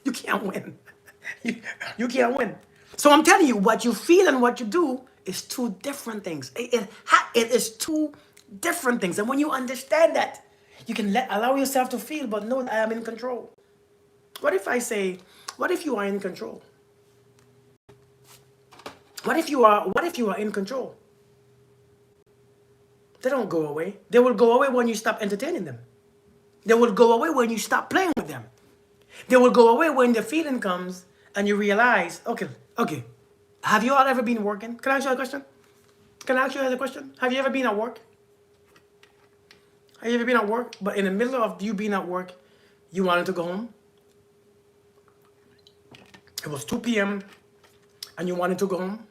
You can't win. You can't win. So I'm telling you, what you feel and what you do is two different things. It is two different things. And when you understand that, you can allow yourself to feel, but know that I am in control. What if I say, what if you are in control? What if you are in control? They don't go away. They will go away when you stop entertaining them. They will go away when you stop playing with them. They will go away when the feeling comes and you realize, okay. Have you all ever been working? Can I ask you a question? Can I ask you a question? Have you ever been at work? Have you ever been at work, but in the middle of you being at work, you wanted to go home? It was 2 p.m. and you wanted to go home?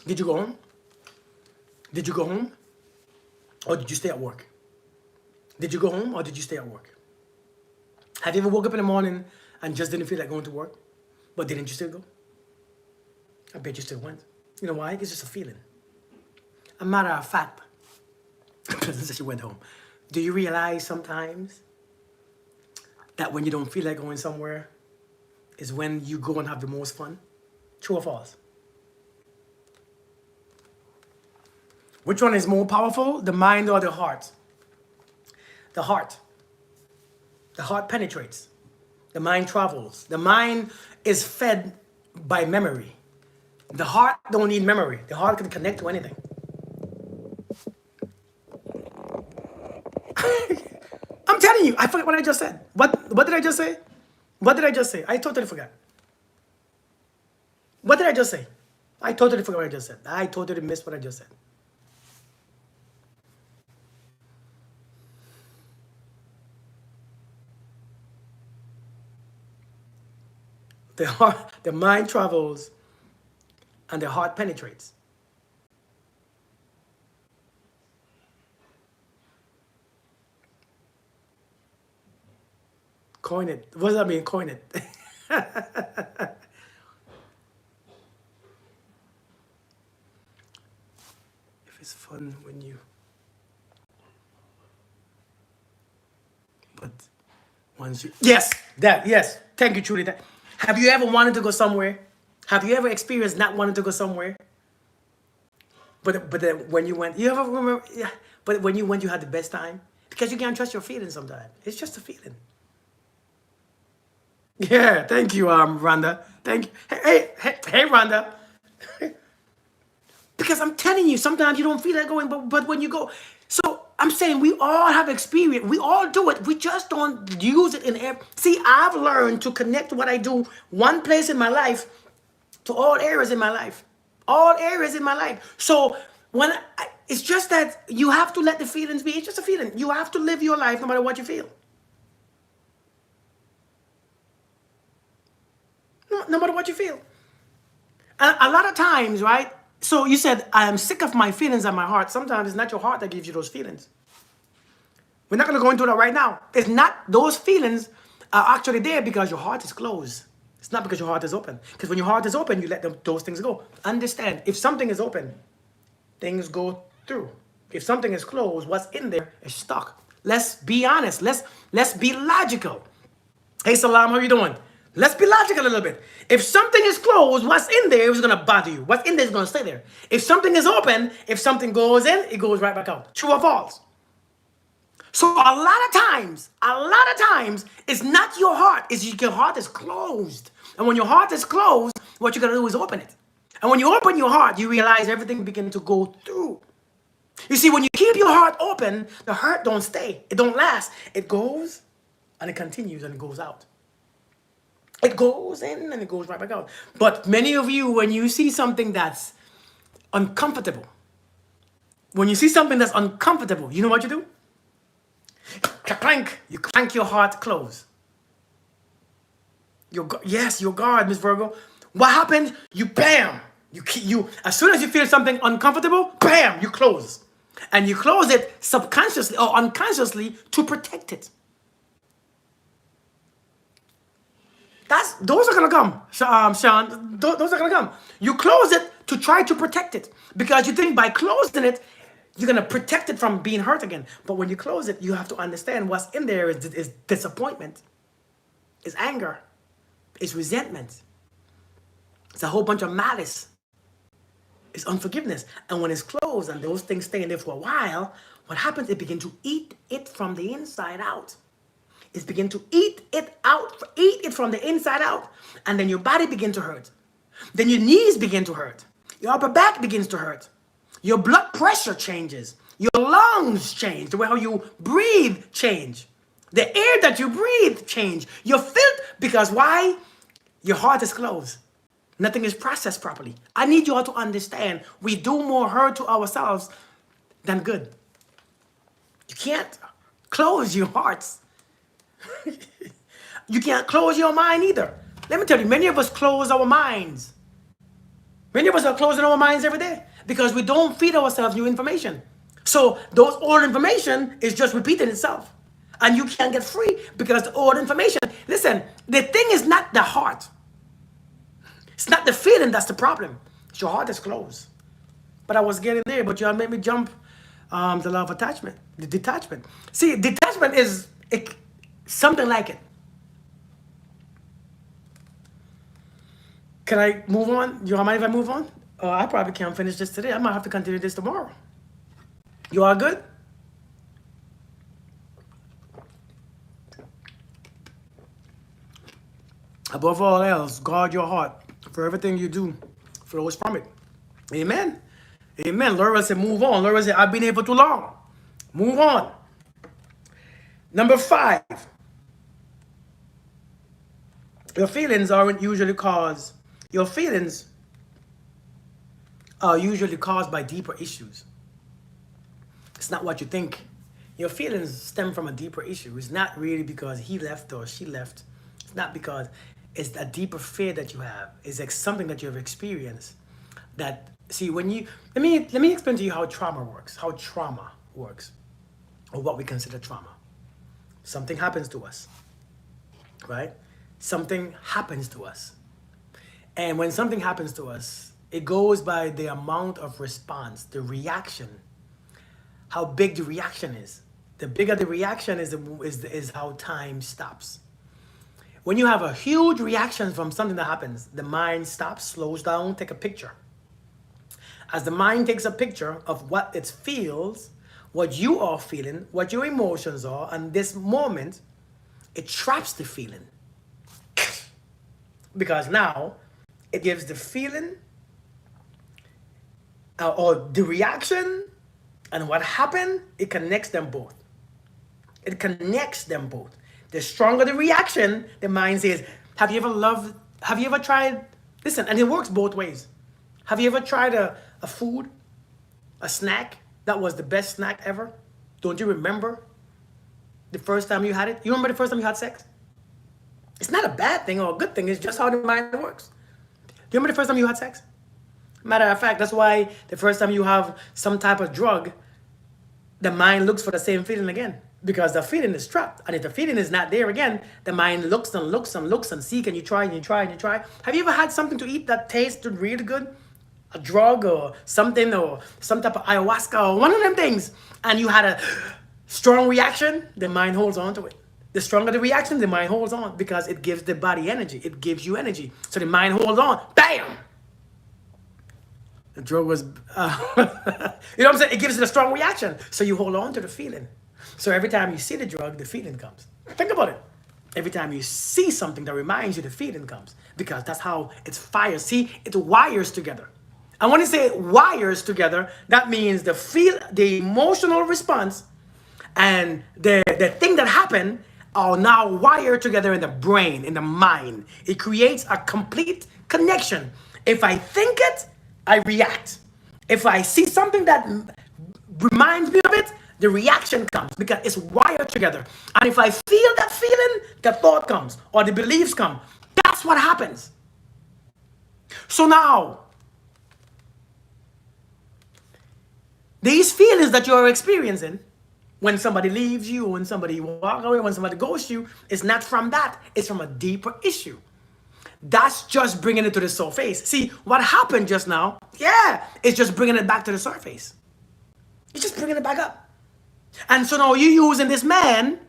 Did you go home? Did you go home? Or did you stay at work? Did you go home or did you stay at work? Have you ever woke up in the morning and just didn't feel like going to work? But didn't you still go? I bet you still went. You know why? It's just a feeling. A matter of fact, since you went home, do you realize sometimes that when you don't feel like going somewhere is when you go and have the most fun? True or false? Which one is more powerful, the mind or the heart? The heart. The heart penetrates. The mind travels. The mind is fed by memory. The heart don't need memory. The heart can connect to anything. I'm telling you, I forgot what I just said. What did I just say? What did I just say? I totally forgot. What did I just say? I totally forgot what I just said. I totally missed what I just said. The heart, the mind travels and the heart penetrates. Coin it. What does that mean? Coin it. If it's fun when you, but once you, yes, that, yes. Thank you, Trudy. Have you ever wanted to go somewhere? Have you ever experienced not wanting to go somewhere? But then when you went, you ever remember? Yeah. But when you went, you had the best time because you can't trust your feelings sometimes. It's just a feeling. Yeah. Thank you, Rhonda. Thank you. Hey, Rhonda. Because I'm telling you, sometimes you don't feel like going, but when you go, so I'm saying we all have experience. We all do it. We just don't use it in every. See, I've learned to connect what I do one place in my life to all areas in my life, all areas in my life. So it's just that you have to let the feelings be. It's just a feeling. You have to live your life no matter what you feel. No matter what you feel. A lot of times, right? So you said, I am sick of my feelings and my heart. Sometimes it's not your heart that gives you those feelings. We're not going to go into that right now. It's not, those feelings are actually there because your heart is closed. It's not because your heart is open. Because when your heart is open, you let those things go. Understand, if something is open, things go through. If something is closed, what's in there is stuck. Let's be honest. Let's be logical. Hey, Salam, how you doing? Let's be logical a little bit. If something is closed, what's in there is going to bother you. What's in there is going to stay there. If something is open, if something goes in, it goes right back out. True or false? So a lot of times, it's not your heart. It's your heart is closed. And when your heart is closed, what you're going to do is open it. And when you open your heart, you realize everything begins to go through. You see, when you keep your heart open, the hurt don't stay. It don't last. It goes and it continues and it goes out. It goes in and it goes right back out. But many of you, when you see something that's uncomfortable, when you see something that's uncomfortable, you know what you do? Clank. You clank your heart close. Yes, your guard, Miss Virgo. What happened? You bam. You as soon as you feel something uncomfortable, bam, you close. And you close it subconsciously or unconsciously to protect it. Those are gonna come, Sean. Those are gonna come. You close it to try to protect it because you think by closing it, you're gonna protect it from being hurt again. But when you close it, you have to understand what's in there is disappointment, is anger, is resentment. It's a whole bunch of malice. It's unforgiveness. And when it's closed and those things stay in there for a while, what happens? It begins to eat it from the inside out. It's begin to eat it from the inside out. And then your body begins to hurt. Then your knees begin to hurt. Your upper back begins to hurt. Your blood pressure changes. Your lungs change. The way how you breathe change. The air that you breathe change. You're filled because why? Your heart is closed. Nothing is processed properly. I need you all to understand we do more hurt to ourselves than good. You can't close your hearts. You can't close your mind either. Let me tell you, many of us close our minds. Many of us are closing our minds every day because we don't feed ourselves new information. So those old information is just repeating itself. And you can't get free because the old information, listen, the thing is not the heart. It's not the feeling that's the problem. It's your heart is closed. But I was getting there, but y'all made me jump the law of attachment, the detachment. See, detachment is something like it. Can I move on? You all mind if I move on? I probably can't finish this today. I might have to continue this tomorrow. You all good? Above all else, guard your heart. For everything you do, flows from it. Amen. Amen. Laura said, move on. Laura said, I've been here for too long. Move on. Number 5. Your feelings are usually caused by deeper issues. It's not what you think. Your feelings stem from a deeper issue. It's not really because he left or she left. It's not because it's a deeper fear that you have. It's like something that you have experienced. That, see, when you, let me explain to you how trauma works, or what we consider trauma. Something happens to us, right? Something happens to us. And when something happens to us, it goes by the amount of response, the reaction, how big the reaction is. The bigger the reaction is how time stops. When you have a huge reaction from something that happens, the mind stops, slows down, take a picture. As the mind takes a picture of what it feels, what you are feeling, what your emotions are, and this moment, it traps the feeling. Because now, it gives the feeling, or the reaction, and what happened, it connects them both. It connects them both. The stronger the reaction, the mind says, have you ever tried, listen, and it works both ways. Have you ever tried a food, a snack that was the best snack ever? Don't you remember the first time you had it? You remember the first time you had sex? It's not a bad thing or a good thing. It's just how the mind works. Do you remember the first time you had sex? Matter of fact, that's why the first time you have some type of drug, the mind looks for the same feeling again. Because the feeling is trapped. And if the feeling is not there again, the mind looks and looks and looks and seek, and you try and you try and you try. Have you ever had something to eat that tasted really good? A drug or something, or some type of ayahuasca or one of them things, and you had a strong reaction, the mind holds on to it. The stronger the reaction, the mind holds on, because it gives the body energy. It gives you energy. So the mind holds on. Bam! The drug was, you know what I'm saying? It gives it a strong reaction. So you hold on to the feeling. So every time you see the drug, the feeling comes. Think about it. Every time you see something that reminds you, the feeling comes. Because that's how it's fired. See, it wires together. And when you say wires together, that means the emotional response and the thing that happened are now wired together in the brain, in the mind. It creates a complete connection. If I think it, I react. If I see something that reminds me of it, the reaction comes because it's wired together. And if I feel that feeling, the thought comes or the beliefs come. That's what happens. So now, these feelings that you're experiencing, when somebody leaves you, when somebody walks away, when somebody ghosts you, it's not from that. It's from a deeper issue. That's just bringing it to the surface. See, what happened just now, it's just bringing it back to the surface. It's just bringing it back up. And so now you're using this man,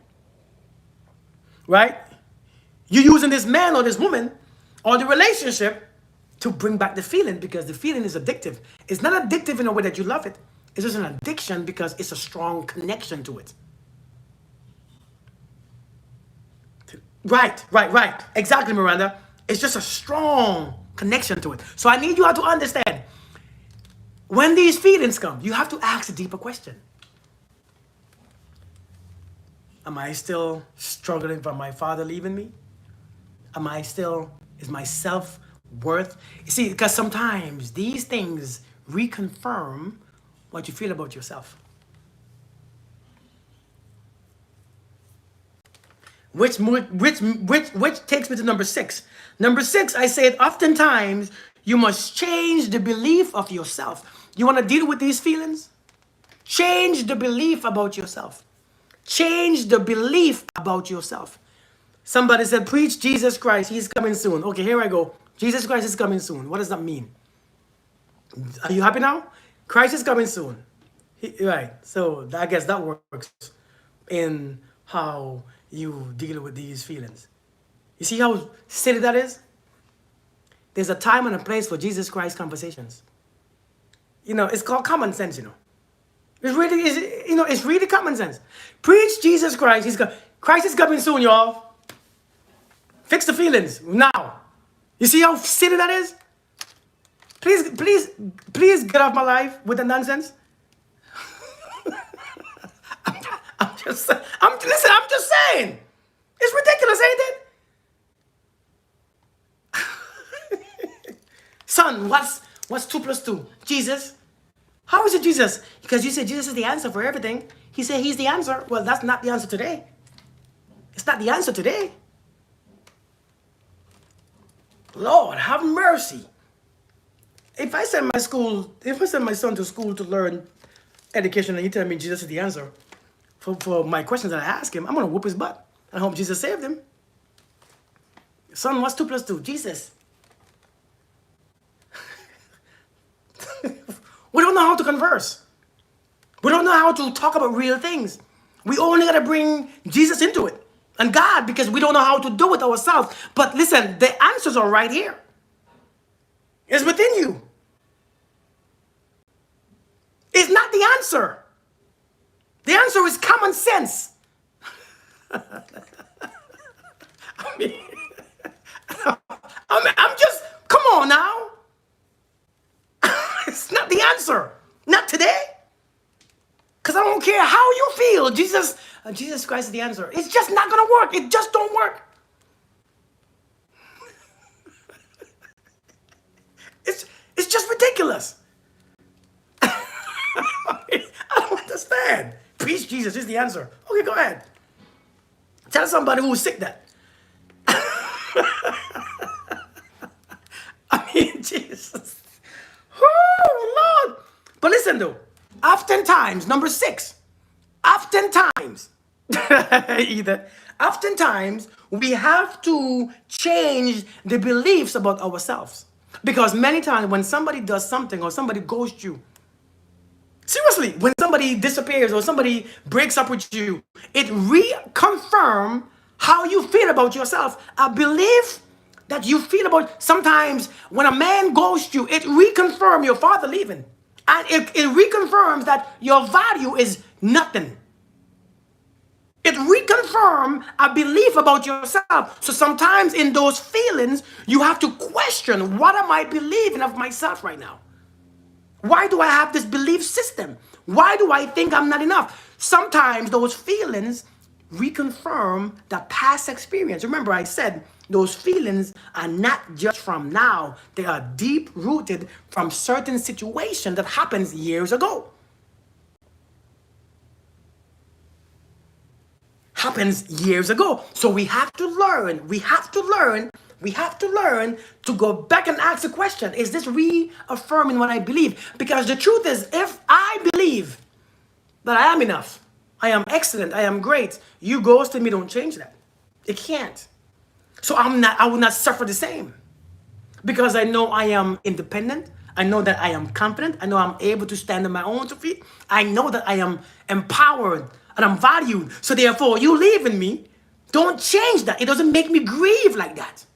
right? You're using this man or this woman or the relationship to bring back the feeling, because the feeling is addictive. It's not addictive in a way that you love it. It's just an addiction because it's a strong connection to it. Right. Exactly, Miranda. It's just a strong connection to it. So I need you all to understand, when these feelings come, you have to ask a deeper question. Am I still struggling from my father leaving me? Is my self-worth? You see, because sometimes these things reconfirm what you feel about yourself. Which takes me to number 6. Number 6, I said, oftentimes you must change the belief of yourself. You want to deal with these feelings? Change the belief about yourself. Change the belief about yourself. Somebody said, preach Jesus Christ, he's coming soon. Okay, here I go. Jesus Christ is coming soon. What does that mean? Are you happy now? Christ is coming soon. Right. So I guess that works in how you deal with these feelings. You see how silly that is? There's a time and a place for Jesus Christ conversations. You know, it's called common sense, you know. It's really common sense. Preach Jesus Christ. Christ is coming soon, y'all. Fix the feelings now. You see how silly that is? Please, please, please get off my life with the nonsense. I'm just, I'm just saying. It's ridiculous, ain't it? Son, what's 2 plus 2? Jesus. How is it Jesus? Because you said Jesus is the answer for everything. He said he's the answer. Well, that's not the answer today. It's not the answer today. Lord, have mercy. If I send my son to school to learn education and he tell me Jesus is the answer for my questions that I ask him, I'm gonna whoop his butt. I hope Jesus saved him. Son, what's 2 plus 2? Jesus. We don't know how to converse. We don't know how to talk about real things. We only got to bring Jesus into it and God because we don't know how to do it ourselves. But listen, the answers are right here. It's within you. It's not the answer. The answer is common sense. I mean, I'm just, come on now. It's not the answer. Not today. Because I don't care how you feel. Jesus Christ is the answer. It's just not going to work. It just don't work. It's just ridiculous. I don't understand. Preach Jesus is the answer. Okay, go ahead. Tell somebody who's sick that. I mean, Jesus. Oh, Lord. But listen, though. Oftentimes, number 6. Oftentimes, oftentimes, we have to change the beliefs about ourselves. Because many times when somebody does something or somebody ghosts you, seriously, when somebody disappears or somebody breaks up with you, it reconfirms how you feel about yourself. A belief that you feel about, sometimes when a man ghosts you, it reconfirms your father leaving. And it reconfirms that your value is nothing. It reconfirms a belief about yourself. So sometimes in those feelings, you have to question, what am I believing of myself right now? Why do I have this belief system? Why do I think I'm not enough? Sometimes those feelings reconfirm the past experience. Remember, I said those feelings are not just from now. They are deep rooted from certain situations that happens years ago. Happens years ago. So we have to learn. We have to learn to go back and ask the question, is this reaffirming what I believe? Because the truth is, if I believe that I am enough, I am excellent, I am great, you ghosted me, don't change that. It can't. So I will not suffer the same. Because I know I am independent. I know that I am confident. I know I'm able to stand on my own 2 feet. I know that I am empowered and I'm valued. So therefore, you leaving me, don't change that. It doesn't make me grieve like that.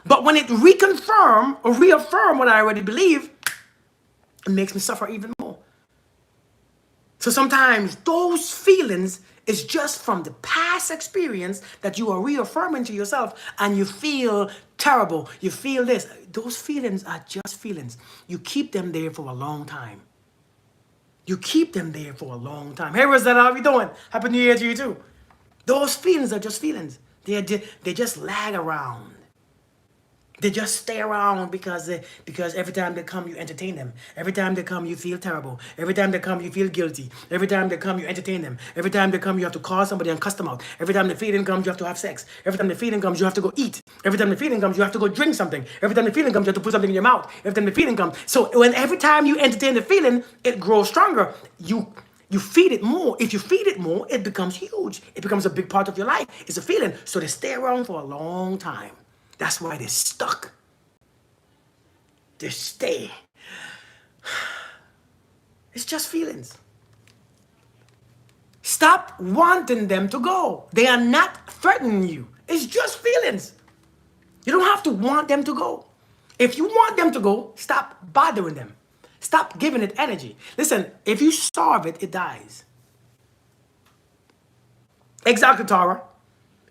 But when it reconfirm or reaffirm what I already believe, it makes me suffer even more. So sometimes those feelings is just from the past experience that you are reaffirming to yourself and you feel terrible. You feel this. Those feelings are just feelings. You keep them there for a long time. You keep them there for a long time. Hey, Rosetta, how are you doing? Happy New Year to you too. Those feelings are just feelings. They just lag around. They just stay around because every time they come, you entertain them. Every time they come, you feel terrible. Every time they come, you feel guilty. Every time they come, you entertain them. Every time they come, you have to call somebody and cuss them out. Every time the feeling comes, you have to have sex. Every time the feeling comes, you have to go eat. Every time the feeling comes, you have to go drink something. Every time the feeling comes, you have to put something in your mouth. Every time the feeling comes. So every time you entertain the feeling, it grows stronger. You feed it more. If you feed it more, it becomes huge. It becomes a big part of your life. It's a feeling. So they stay around for a long time. That's why they're stuck. They stay. It's just feelings. Stop wanting them to go. They are not threatening you. It's just feelings. You don't have to want them to go. If you want them to go, stop bothering them. Stop giving it energy. Listen, if you starve it, it dies. Exactly, Tara.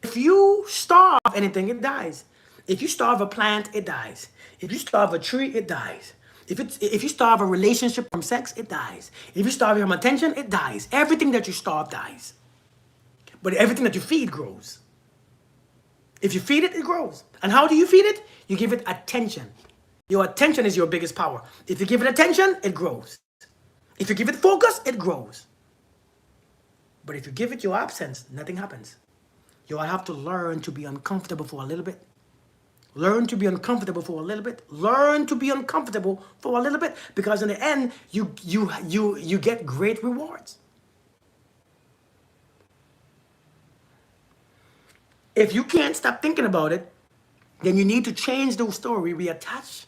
If you starve anything, it dies. If you starve a plant, it dies. If you starve a tree, it dies. If you starve a relationship from sex, it dies. If you starve it from attention, it dies. Everything that you starve dies. But everything that you feed grows. If you feed it, it grows. And how do you feed it? You give it attention. Your attention is your biggest power. If you give it attention, it grows. If you give it focus, it grows. But if you give it your absence, nothing happens. You'll have to learn to be uncomfortable for a little bit. Learn to be uncomfortable for a little bit. Learn to be uncomfortable for a little bit, because in the end, you get great rewards. If you can't stop thinking about it, then you need to change the story we attach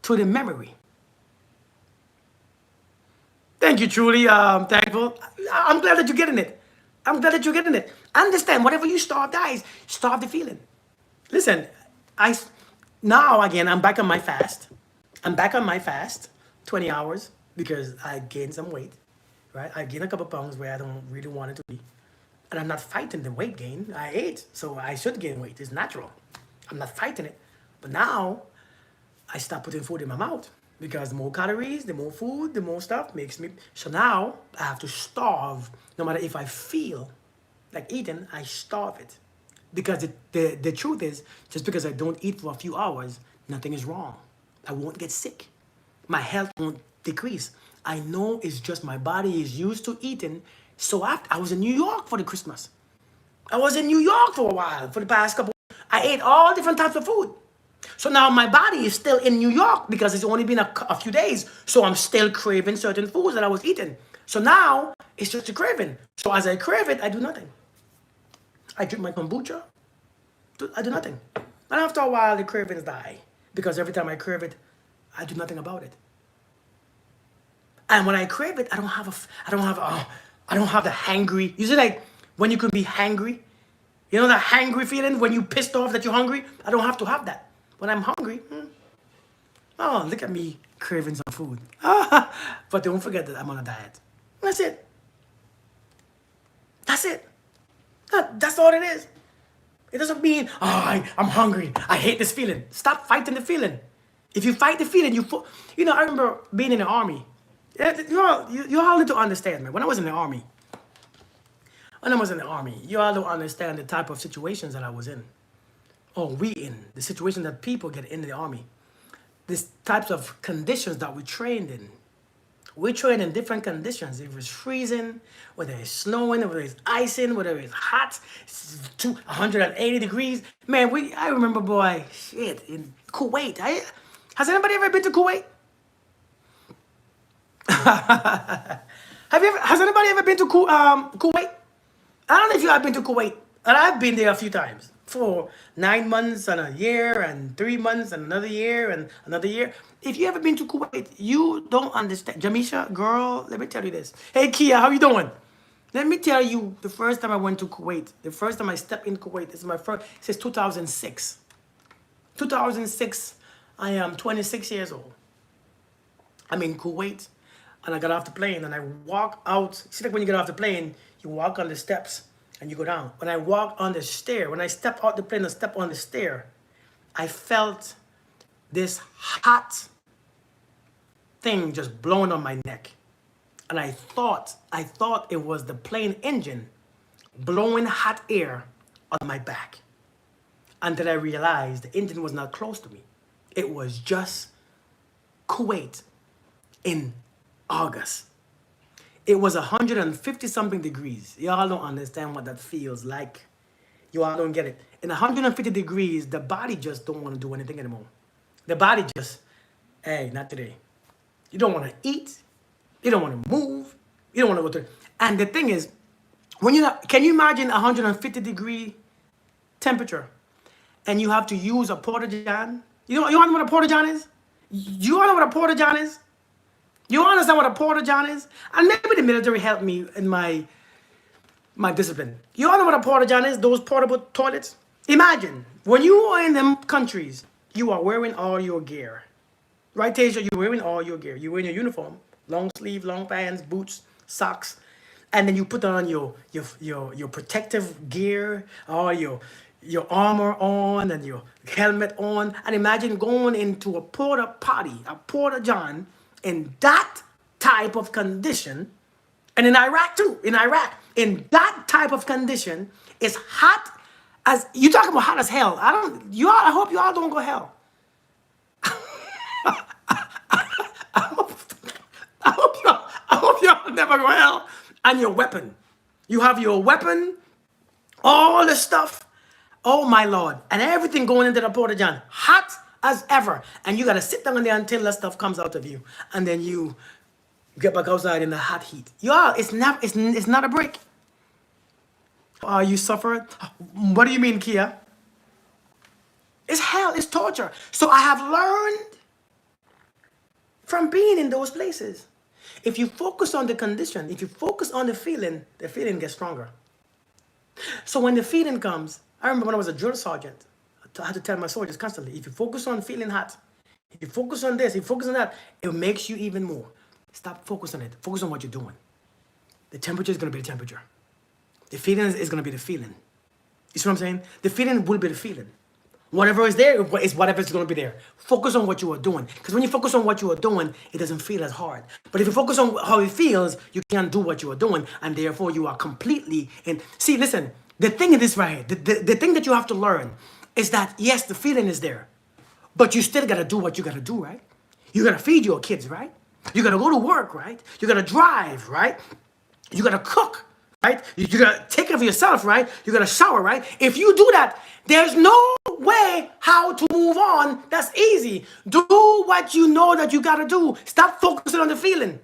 to the memory. Thank you, truly. Thankful. I'm glad that you're getting it. I'm glad that you're getting it. Understand, whatever you starve dies. Starve the feeling. Listen, now again, I'm back on my fast. I'm back on my fast, 20 hours, because I gained some weight, right? I gained a couple pounds where I don't really want it to be. And I'm not fighting the weight gain. I ate, so I should gain weight. It's natural. I'm not fighting it. But now, I stop putting food in my mouth, because the more calories, the more food, the more stuff makes me. So now, I have to starve. No matter if I feel like eating, I starve it. Because the truth is, just because I don't eat for a few hours, nothing is wrong. I won't get sick. My health won't decrease. I know it's just my body is used to eating. So I was in New York for the Christmas. I was in New York for a while, for the past couple. I ate all different types of food. So now my body is still in New York because it's only been a few days. So I'm still craving certain foods that I was eating. So now it's just a craving. So as I crave it, I do nothing. I drink my kombucha. I do nothing. And after a while, the cravings die. Because every time I crave it, I do nothing about it. And when I crave it, I don't have the hangry. You see, like when you can be hangry, you know that hangry feeling when you pissed off that you're hungry. I don't have to have that. When I'm hungry, oh, look at me craving some food. But don't forget that I'm on a diet. That's it. That's it. That's all it is. It doesn't mean, I'm hungry. I hate this feeling. Stop fighting the feeling. If you fight the feeling, I remember being in the army. You all need to understand, man. When I was in the army, you all don't understand the type of situations that I was in. Or we in. The situation that people get in the army. These types of conditions that we trained in. We train in different conditions. If it's freezing, whether it's snowing, whether it's icing, whether it's hot, it's 180 degrees. Man, I remember, boy, shit, in Kuwait. Has anybody ever been to Kuwait? Has anybody ever been to Kuwait? I don't know if you have been to Kuwait, and I've been there a few times. For 9 months and a year and 3 months and another year and another year. If you ever been to Kuwait, you don't understand. Jamisha, girl, let me tell you this. Hey, Kia, how you doing? Let me tell you, the first time I went to Kuwait, the first time I stepped in Kuwait, this is my first, it says 2006. 2006, I am 26 years old. I'm in Kuwait, and I got off the plane, and I walk out. See, like when you get off the plane, you walk on the steps, and you go down. When I walked on the stair, when I stepped out the plane and stepped on the stair, I felt this hot thing just blowing on my neck. And I thought it was the plane engine blowing hot air on my back. Until I realized the engine was not close to me. It was just Kuwait in August. It was 150 something degrees. Y'all don't understand what that feels like. You all don't get it. In 150 degrees, the body just don't want to do anything anymore. The body just, hey, not today. You don't want to eat. You don't want to move. You don't want to go to. And the thing is, can you imagine 150 degree temperature, and you have to use a porta-john? You know what a porta-john is? You all know what a porta-john is? You understand what a porta-john is? And maybe the military helped me in my discipline. You all know what a porta-john is? Those portable toilets? Imagine, when you are in them countries, you are wearing all your gear. Right, Tasia? You're wearing all your gear. You're wearing your uniform, long sleeve, long pants, boots, socks. And then you put on your protective gear, all your your armor on and your helmet on, and imagine going into a porta potty, a porta john, in that type of condition, and in Iraq too, in Iraq, in that type of condition, it's hot as you talking about hot as hell. I hope you all don't go hell. I hope y'all never go hell. And your weapon. You have your weapon, all the stuff. Oh my Lord. And everything going into the porta john. Hot as ever. And you gotta sit down in there until that stuff comes out of you. And then you get back outside in the hot heat. Y'all, it's not a break. You suffer? What do you mean, Kia? It's hell, it's torture. So I have learned from being in those places. If you focus on the condition, if you focus on the feeling gets stronger. So when the feeling comes, I remember when I was a drill sergeant, I had to tell my soldiers constantly, if you focus on feeling hot, if you focus on this, if you focus on that, it makes you even more. Stop focusing on it. Focus on what you're doing. The temperature is going to be the temperature. The feeling is going to be the feeling. You see what I'm saying? The feeling will be the feeling. Whatever is there is whatever is going to be there. Focus on what you are doing. Because when you focus on what you are doing, it doesn't feel as hard. But if you focus on how it feels, you can't do what you are doing. And therefore, you are completely in. See, listen, the thing is this right here. The thing that you have to learn is that, yes, the feeling is there. But you still got to do what you got to do, right? You got to feed your kids, right? You got to go to work, right? You got to drive, right? You got to cook, right? You got to take care of yourself, right? You got to shower, right? If you do that, there's no way how to move on. That's easy. Do what you know that you got to do. Stop focusing on the feeling.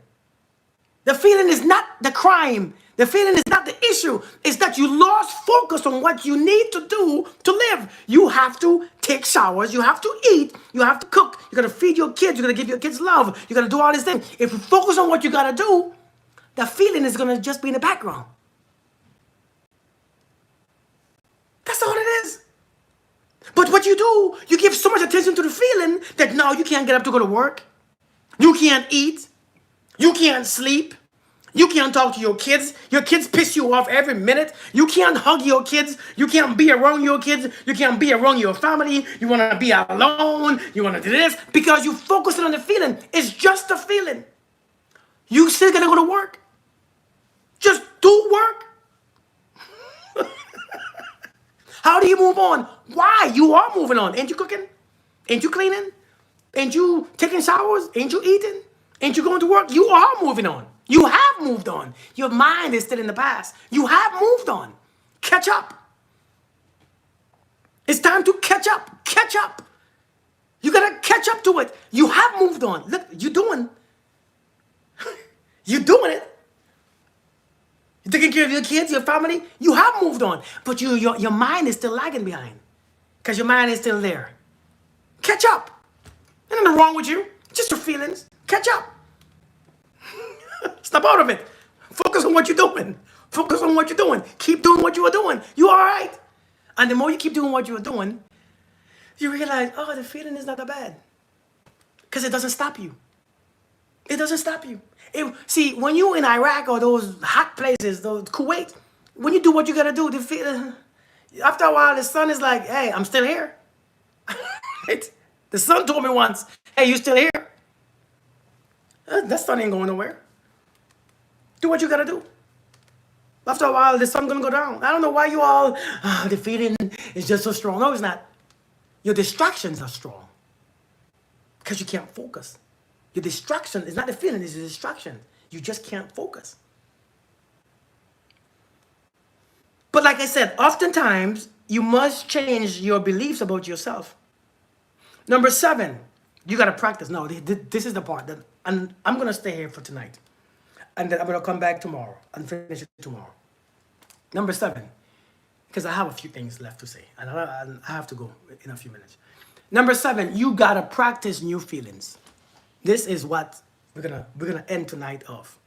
The feeling is not the crime. The feeling is not the issue. It's that you lost focus on what you need to do to live. You have to take showers. You have to eat. You have to cook. You got to feed your kids. You got to give your kids love. You got to do all these things. If you focus on what you got to do, the feeling is going to just be in the background. That's all it is. But what you do, you give so much attention to the feeling that now you can't get up to go to work. You can't eat. You can't sleep. You can't talk to your kids. Your kids piss you off every minute. You can't hug your kids. You can't be around your kids. You can't be around your family. You want to be alone. You want to do this because you focus on the feeling. It's just a feeling. You still got to go to work. Just do work. How do you move on? Why? You are moving on. Ain't you cooking? Ain't you cleaning? Ain't you taking showers? Ain't you eating? Ain't you going to work? You are moving on. You have moved on. Your mind is still in the past. You have moved on. Catch up. It's time to catch up. Catch up. You got to catch up to it. You have moved on. Look, you're doing. You're doing it. You're taking care of your kids, your family. You have moved on. But your mind is still lagging behind. Because your mind is still there. Catch up. There's nothing wrong with you. Just your feelings. Catch up. Step out of it. Focus on what you're doing. Focus on what you're doing. Keep doing what you are doing. You all right. And the more you keep doing what you're doing, you realize, oh, the feeling is not that bad. Because it doesn't stop you. It doesn't stop you. See, when you're in Iraq or those hot places, those Kuwait, when you do what you got to do, the feeling, after a while, the sun is like, hey, I'm still here. Right? The sun told me once, hey, you still here? That sun ain't going nowhere. Do what you got to do. After a while, the sun's going to go down. I don't know why you all, the feeling is just so strong. No, it's not. Your distractions are strong. Because you can't focus. Your distraction is not the feeling, it's the distraction. You just can't focus. But like I said, oftentimes, you must change your beliefs about yourself. Number 7, you got to practice. No, this is the part that, and I'm going to stay here for tonight. And then I'm going to come back tomorrow and finish it tomorrow. Number 7, because I have a few things left to say. And I have to go in a few minutes. Number 7, you got to practice new feelings. This is what we're gonna end tonight off.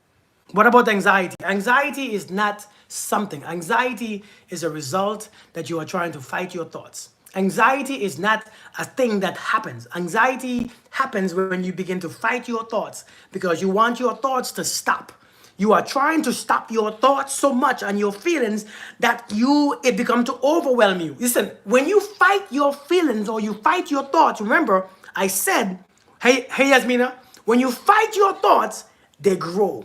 What about anxiety? Anxiety is not something. Anxiety is a result that you are trying to fight your thoughts. Anxiety is not a thing that happens. Anxiety happens when you begin to fight your thoughts because you want your thoughts to stop. You are trying to stop your thoughts so much and your feelings that it become to overwhelm you. Listen, when you fight your feelings or you fight your thoughts, remember I said, hey Yasmina, when you fight your thoughts, they grow.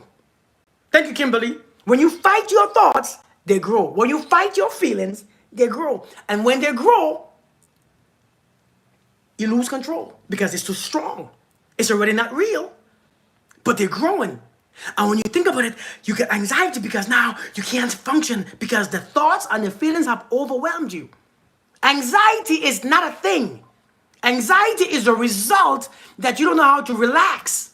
Thank you, Kimberly. When you fight your thoughts, they grow. When you fight your feelings, they grow. And when they grow, you lose control because it's too strong. It's already not real, but they're growing. And when you think about it, you get anxiety because now you can't function because the thoughts and the feelings have overwhelmed you. Anxiety is not a thing. Anxiety is a result that you don't know how to relax.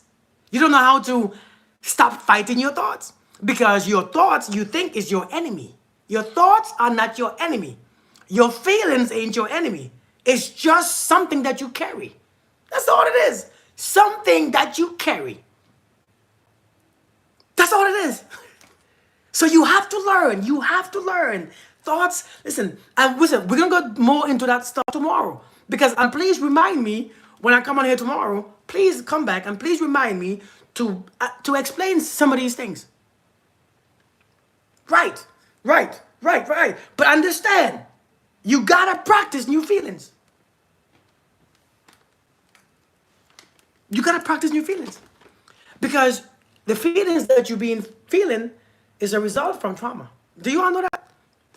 You don't know how to stop fighting your thoughts because your thoughts you think is your enemy. Your thoughts are not your enemy. Your feelings ain't your enemy. It's just something that you carry. That's all it is. Something that you carry. That's all it is. So you have to learn. You have to learn. Thoughts, listen, and listen, we're going to go more into that stuff tomorrow. Because, and please remind me, when I come on here tomorrow, please come back and please remind me to explain some of these things. Right. But understand, you got to practice new feelings. You got to practice new feelings. Because the feelings that you've been feeling is a result from trauma. Do you all know that?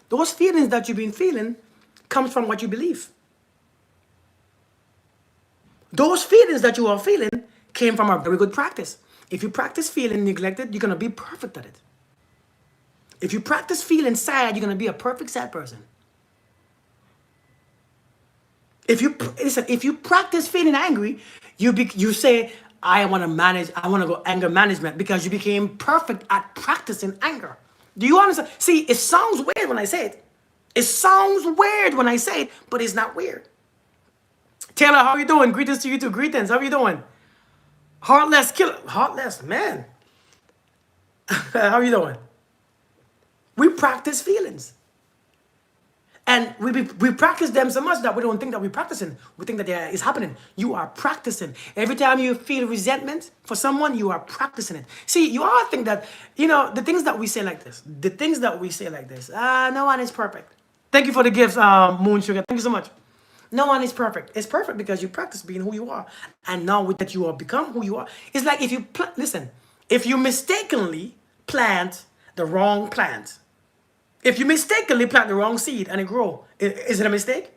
Those feelings that you've been feeling comes from what you believe. Those feelings that you are feeling came from a very good practice. If you practice feeling neglected, you're going to be perfect at it. If you practice feeling sad, you're going to be a perfect sad person. If you practice feeling angry, you say, I want to go anger management because you became perfect at practicing anger. Do you understand? See, it sounds weird when I say it. It sounds weird when I say it, but it's not weird. Taylor, how are you doing? Greetings to you too. Greetings. How are you doing? Heartless killer. Heartless, man. How are you doing? We practice feelings. And we practice them so much that we don't think that we're practicing. We think that it's happening. You are practicing. Every time you feel resentment for someone, you are practicing it. See, you all think that, the things that we say like this. No one is perfect. Thank you for the gifts, Moon Sugar. Thank you so much. No one is perfect. It's perfect because you practice being who you are. And now that you have become who you are, it's like if you mistakenly plant the wrong plant, if you mistakenly plant the wrong seed and it grow, is it a mistake?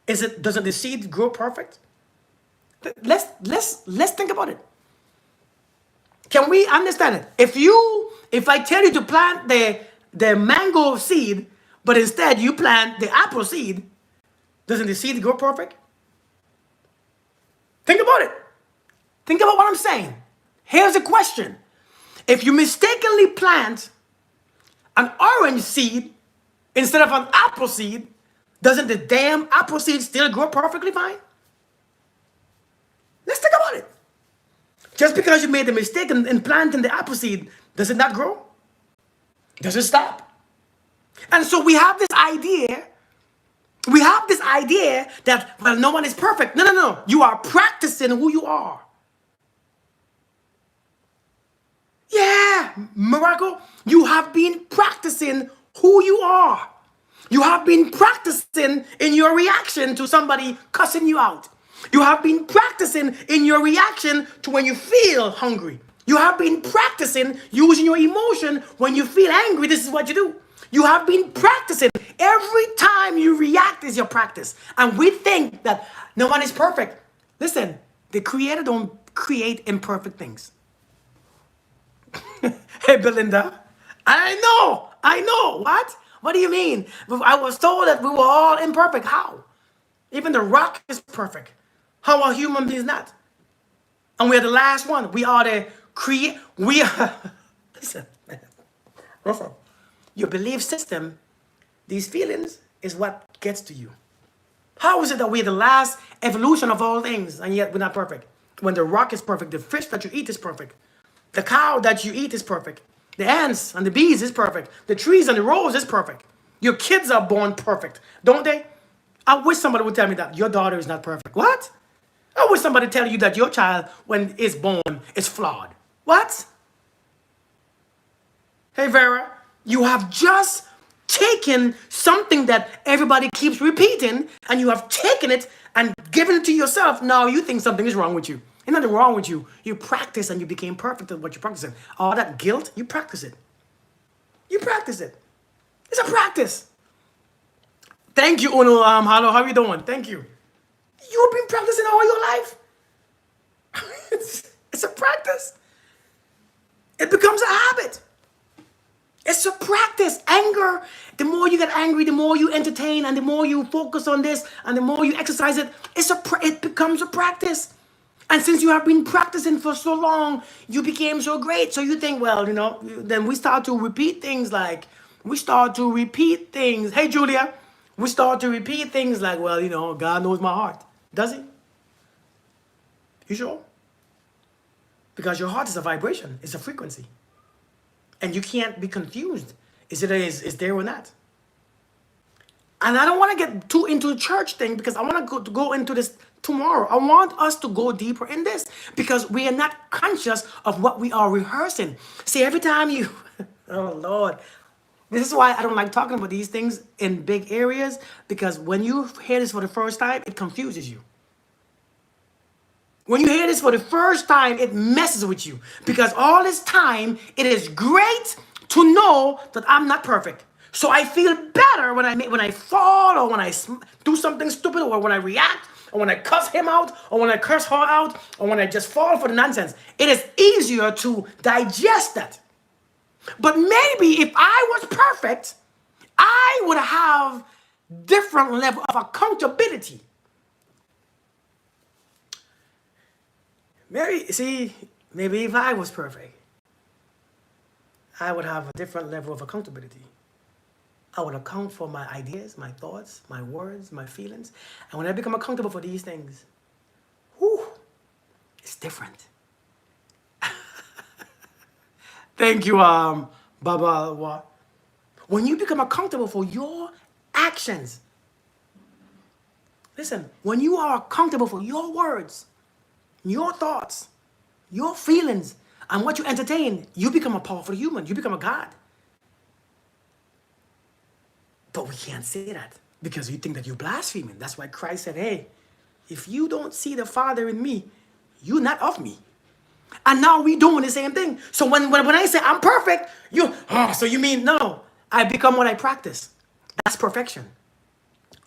Doesn't the seed grow perfect? Let's think about it. Can we understand it? If I tell you to plant the mango seed, but instead you plant the apple seed, doesn't the seed grow perfect? Think about it. Think about what I'm saying. Here's a question. If you mistakenly plant an orange seed instead of an apple seed, doesn't the damn apple seed still grow perfectly fine? Let's think about it. Just because you made the mistake in planting the apple seed, does it not grow? Does it stop? And so we have this idea that, well, no one is perfect. No. You are practicing who you are. Yeah, Morocco, you have been practicing who you are. You have been practicing in your reaction to somebody cussing you out. You have been practicing in your reaction to when you feel hungry. You have been practicing using your emotion when you feel angry. This is what you do. You have been practicing. Every time you react is your practice. And we think that no one is perfect. Listen, the Creator don't create imperfect things. Hey, Belinda. I know. What? What do you mean? I was told that we were all imperfect. How? Even the rock is perfect. How are human beings not? And we're the last one. We are the we are. Listen. Your belief system, these feelings, is what gets to you. How is it that we're the last evolution of all things, and yet we're not perfect? When the rock is perfect, the fish that you eat is perfect. The cow that you eat is perfect. The ants and the bees is perfect. The trees and the rose is perfect. Your kids are born perfect, don't they? I wish somebody would tell me that your daughter is not perfect. What? I wish somebody tell you that your child, when it's born, is flawed. What? Hey, Vera, you have just taken something that everybody keeps repeating and you have taken it and given it to yourself. Now you think something is wrong with you. There's nothing wrong with you. You practice and you became perfect at what you're practicing. All that guilt, you practice it. You practice it. It's a practice. Thank you, Uno. Hello, how you doing? Thank you. You've been practicing all your life. It's a practice. It becomes a habit. It's a practice. Anger, the more you get angry, the more you entertain, and the more you focus on this, and the more you exercise it, it becomes a practice. And since you have been practicing for so long, you became so great. So you think, well, then we start to repeat things like, hey, Julia, we start to repeat things like, well, God knows my heart. Does he? You sure? Because your heart is a vibration. It's a frequency. And you can't be confused. Is there or not? And I don't want to get too into the church thing because I want to go into this tomorrow. I want us to go deeper in this because we are not conscious of what we are rehearsing. See, every time you, oh Lord, this is why I don't like talking about these things in big areas, because when you hear this for the first time, it confuses you. When you hear this for the first time, it messes with you because all this time, it is great to know that I'm not perfect. So I feel better when I fall, or when I do something stupid, or when I react, or when I cuss him out, or when I curse her out, or when I just fall for the nonsense. It is easier to digest that. But maybe if I was perfect, I would have different level of accountability. Maybe if I was perfect, I would have a different level of accountability. I would account for my ideas, my thoughts, my words, my feelings. And when I become accountable for these things, it's different. Thank you, Baba. When you become accountable for your actions, listen, when you are accountable for your words, your thoughts, your feelings, and what you entertain, you become a powerful human. You become a God. But we can't say that because you think that you're blaspheming. That's why Christ said, hey, if you don't see the Father in me, you're not of me. And now we're doing the same thing. So when I say I'm perfect, so you mean, no, I become what I practice. That's perfection.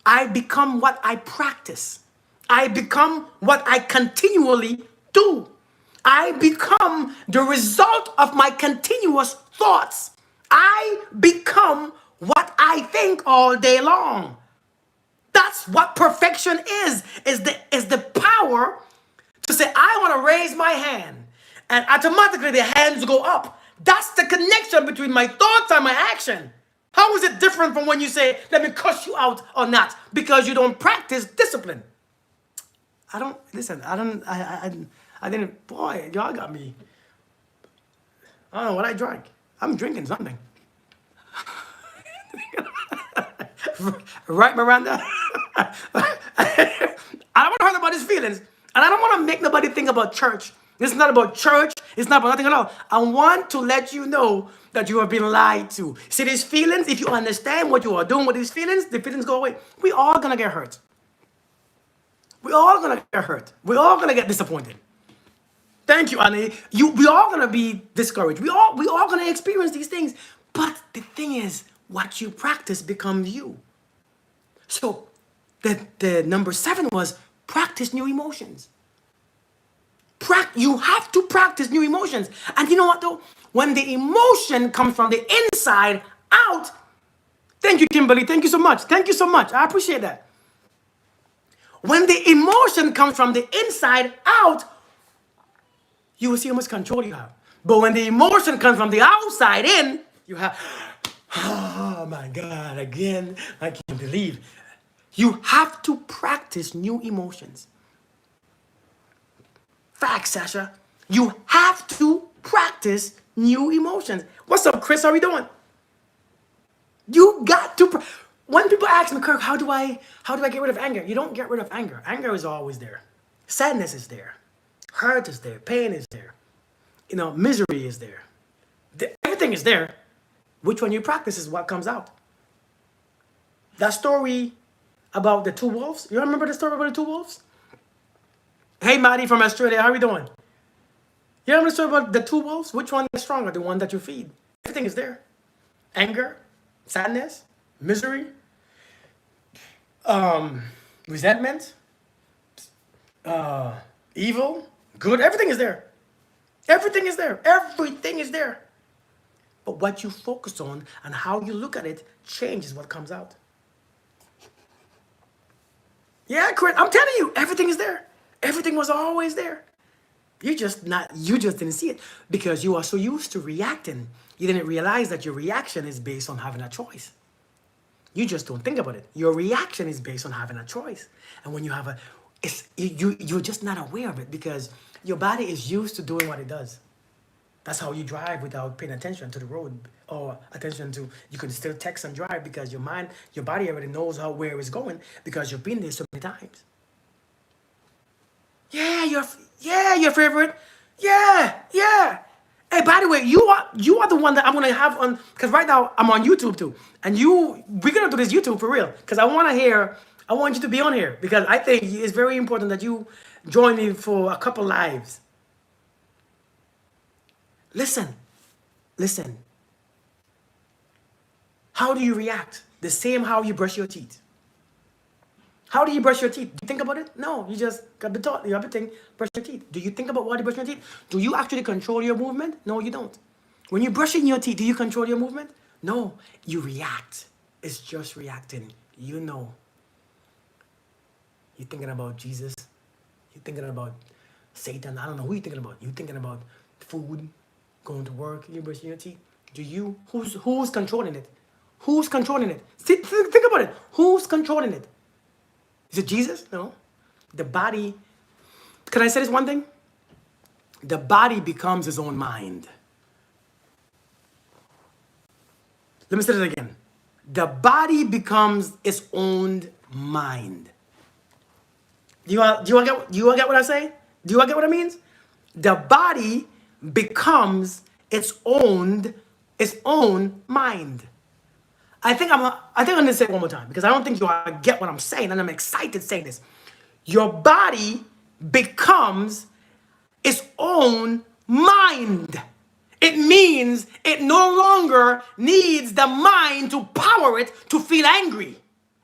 I become what I practice. I become what I continually do. I become the result of my continuous thoughts. I become what I think all day long. That's what perfection is the power to say, I want to raise my hand, and automatically the hands go up. That's the connection between my thoughts and my action. How is it different from when you say, let me cuss you out or not? Because you don't practice discipline. I didn't, boy, y'all got me. I don't know what I drank. I'm drinking something. Right, Miranda? I don't want to hurt nobody's feelings. And I don't want to make nobody think about church. This is not about church. It's not about nothing at all. I want to let you know that you have been lied to. See, these feelings, if you understand what you are doing with these feelings, the feelings go away. We all going to get hurt. We all going to get hurt. We all going to get disappointed. Thank you, Annie. We all going to be discouraged. We all going to experience these things. But the thing is, what you practice becomes you. So the number 7 was practice new emotions. You have to practice new emotions. And you know what though? When the emotion comes from the inside out, thank you, Kimberly. Thank you so much. Thank you so much. I appreciate that. When the emotion comes from the inside out, you will see how much control you have. But when the emotion comes from the outside in, you have, oh my God, again, I can't believe. You have to practice new emotions. Fact, Sasha. You have to practice new emotions. What's up, Chris? How are we doing? You got to. When people ask me, Kirk, how do I get rid of anger? You don't get rid of anger. Anger is always there. Sadness is there. Hurt is there. Pain is there. Misery is there. Everything is there. Which one you practice is what comes out. That story about the two wolves, you remember the story about the two wolves? Hey, Maddie from Australia, how are you doing? You remember the story about the two wolves? Which one is stronger? The one that you feed. Everything is there. Anger, sadness, misery, resentment, evil, good. Everything is there. Everything is there. Everything is there. But what you focus on and how you look at it changes what comes out. Yeah, Chris, I'm telling you, everything is there. Everything was always there. You just didn't see it because you are so used to reacting. You didn't realize that your reaction is based on having a choice. You just don't think about it. Your reaction is based on having a choice. And when you have you're just not aware of it because your body is used to doing what it does. That's how you drive without paying attention to the road or attention to, you can still text and drive because your body already knows where it's going because you've been there so many times. Yeah, your favorite. Yeah. Hey, by the way, you are the one that I'm gonna have on, because right now I'm on YouTube too, and we're gonna do this YouTube for real because I want you to be on here because I think it's very important that you join me for a couple lives. Listen. How do you react? The same how you brush your teeth. How do you brush your teeth? Do you think about it? No, you just got the thought. You have to think, brush your teeth. Do you think about what you brush your teeth? Do you actually control your movement? No, you don't. When you're brushing your teeth, do you control your movement? No, you react. It's just reacting. You know. You're thinking about Jesus. You're thinking about Satan. I don't know who you're thinking about. You're thinking about food, going to work, you're brushing your teeth. Who's controlling it? Who's controlling it? Think about it. Who's controlling it? Is it Jesus? No. The body, can I say this one thing? The body becomes his own mind. Let me say it again. The body becomes its own mind. Do you all get what I say? Do you all get what it means? The body becomes its own mind. I think I'm gonna say it one more time because I don't think you all get what I'm saying, and I'm excited saying this. Your body becomes its own mind. It means it no longer needs the mind to power it to feel angry.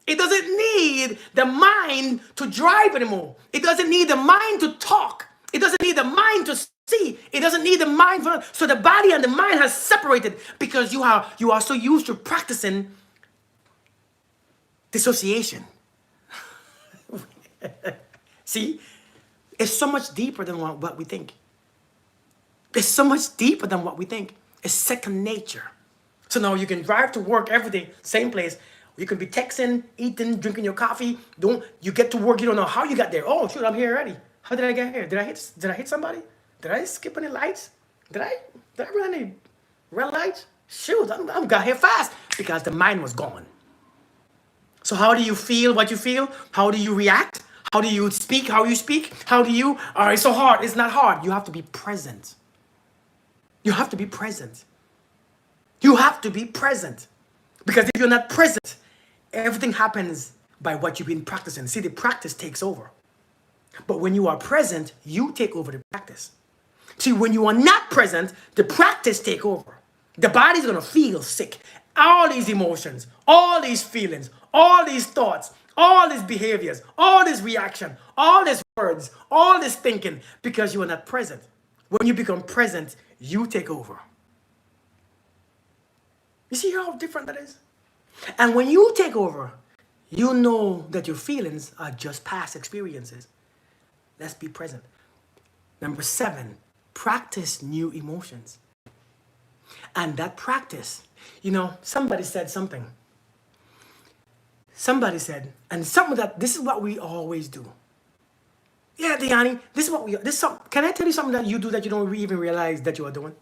It doesn't need the mind to drive anymore. It doesn't need the mind to talk. It doesn't need the mind to see. It doesn't need the mind for. So the body and the mind has separated because you are so used to practicing dissociation. See, it's so much deeper than what we think. It's so much deeper than what we think. It's second nature. So now you can drive to work every day, same place. You can be texting, eating, drinking your coffee. You get to work, you don't know how you got there. Oh, shoot, I'm here already. How did I get here? Did I hit somebody? Did I skip any lights? Did I run any red lights? Shoot, I got here fast because the mind was gone. So how do you feel what you feel? How do you react? How do you speak how you speak? It's so hard. It's not hard. You have to be present. You have to be present. You have to be present. Because if you're not present, everything happens by what you've been practicing. See, the practice takes over. But when you are present, you take over the practice. See, when you are not present, the practice take over. The body's going to feel sick. All these emotions, all these feelings, all these thoughts, all these behaviors, all this reaction, all these words, all this thinking, because you are not present. When you become present, you take over. You see how different that is? And when you take over, you know that your feelings are just past experiences. Let's be present. Number 7, practice new emotions. And that practice, somebody said something. Somebody said, and this is what we always do. Yeah, Diani, can I tell you something that you do that you don't even realize that you are doing?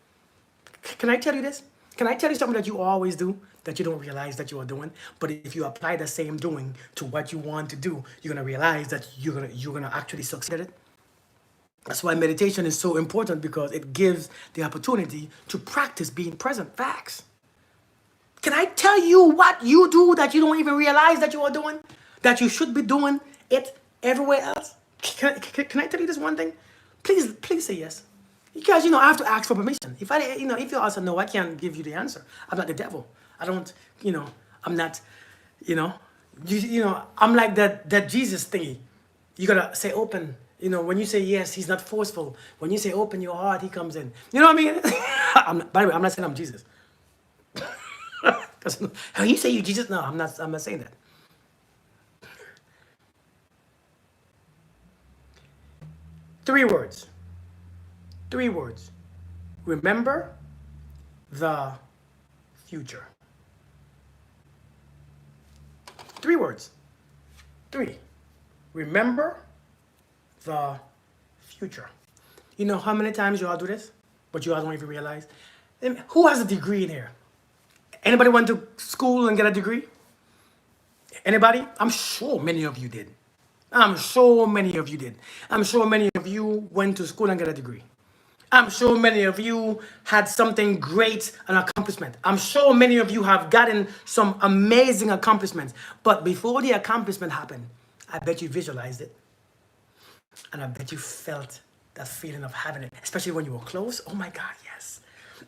Can I tell you this? Can I tell you something that you always do that you don't realize that you are doing? But if you apply the same doing to what you want to do, you're gonna realize that you're gonna actually succeed at it. That's why meditation is so important, because it gives the opportunity to practice being present. Facts. Can I tell you what you do that you don't even realize that you are doing? That you should be doing it everywhere else? Can I tell you this one thing? Please say yes. Because, I have to ask for permission. If you answer no, I can't give you the answer. I'm not the devil. I don't, I'm not, you know, I'm like that Jesus thingy. You gotta say open. When you say yes, he's not forceful. When you say open your heart, he comes in. You know what I mean? By the way, I'm not saying I'm Jesus. Because when you say you Jesus, no, I'm not saying that. Three words. Remember the future. 3 words. 3. Remember the future. You know how many times you all do this, but you all don't even realize? Who has a degree in here? Anybody went to school and get a degree? Anybody? I'm sure many of you did. I'm sure many of you went to school and got a degree. I'm sure many of you had something great, an accomplishment. I'm sure many of you have gotten some amazing accomplishments. But before the accomplishment happened, I bet you visualized it. And I bet you felt that feeling of having it, especially when you were close. Oh my God, yes.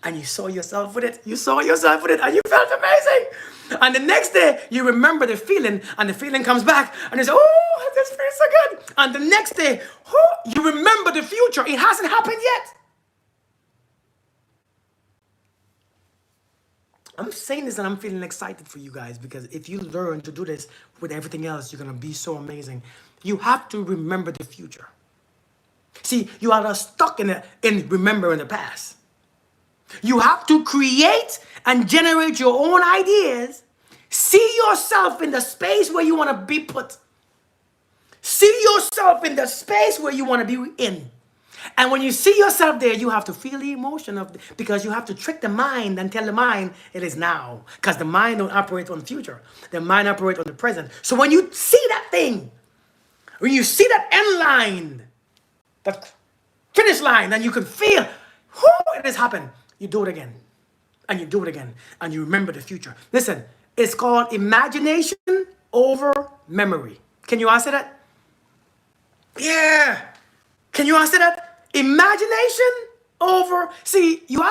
And you saw yourself with it. And you felt amazing. And the next day, you remember the feeling, and the feeling comes back, and you say, oh, this feels so good. And the next day, you remember the future. It hasn't happened yet. I'm saying this and I'm feeling excited for you guys, because if you learn to do this with everything else, you're going to be so amazing. You have to remember the future. See, you are stuck in remembering the past. You have to create and generate your own ideas. See yourself in the space where you want to be put. See yourself in the space where you want to be in. And when you see yourself there, you have to feel the emotion because you have to trick the mind and tell the mind it is now. Because the mind don't operate on the future. The mind operates on the present. So when you see that thing, when you see that end line, that finish line, and you can feel, it has happened. You do it again. And you do it again. And you remember the future. Listen, it's called imagination over memory. Can you answer that? Yeah. Can you answer that? Imagination over. You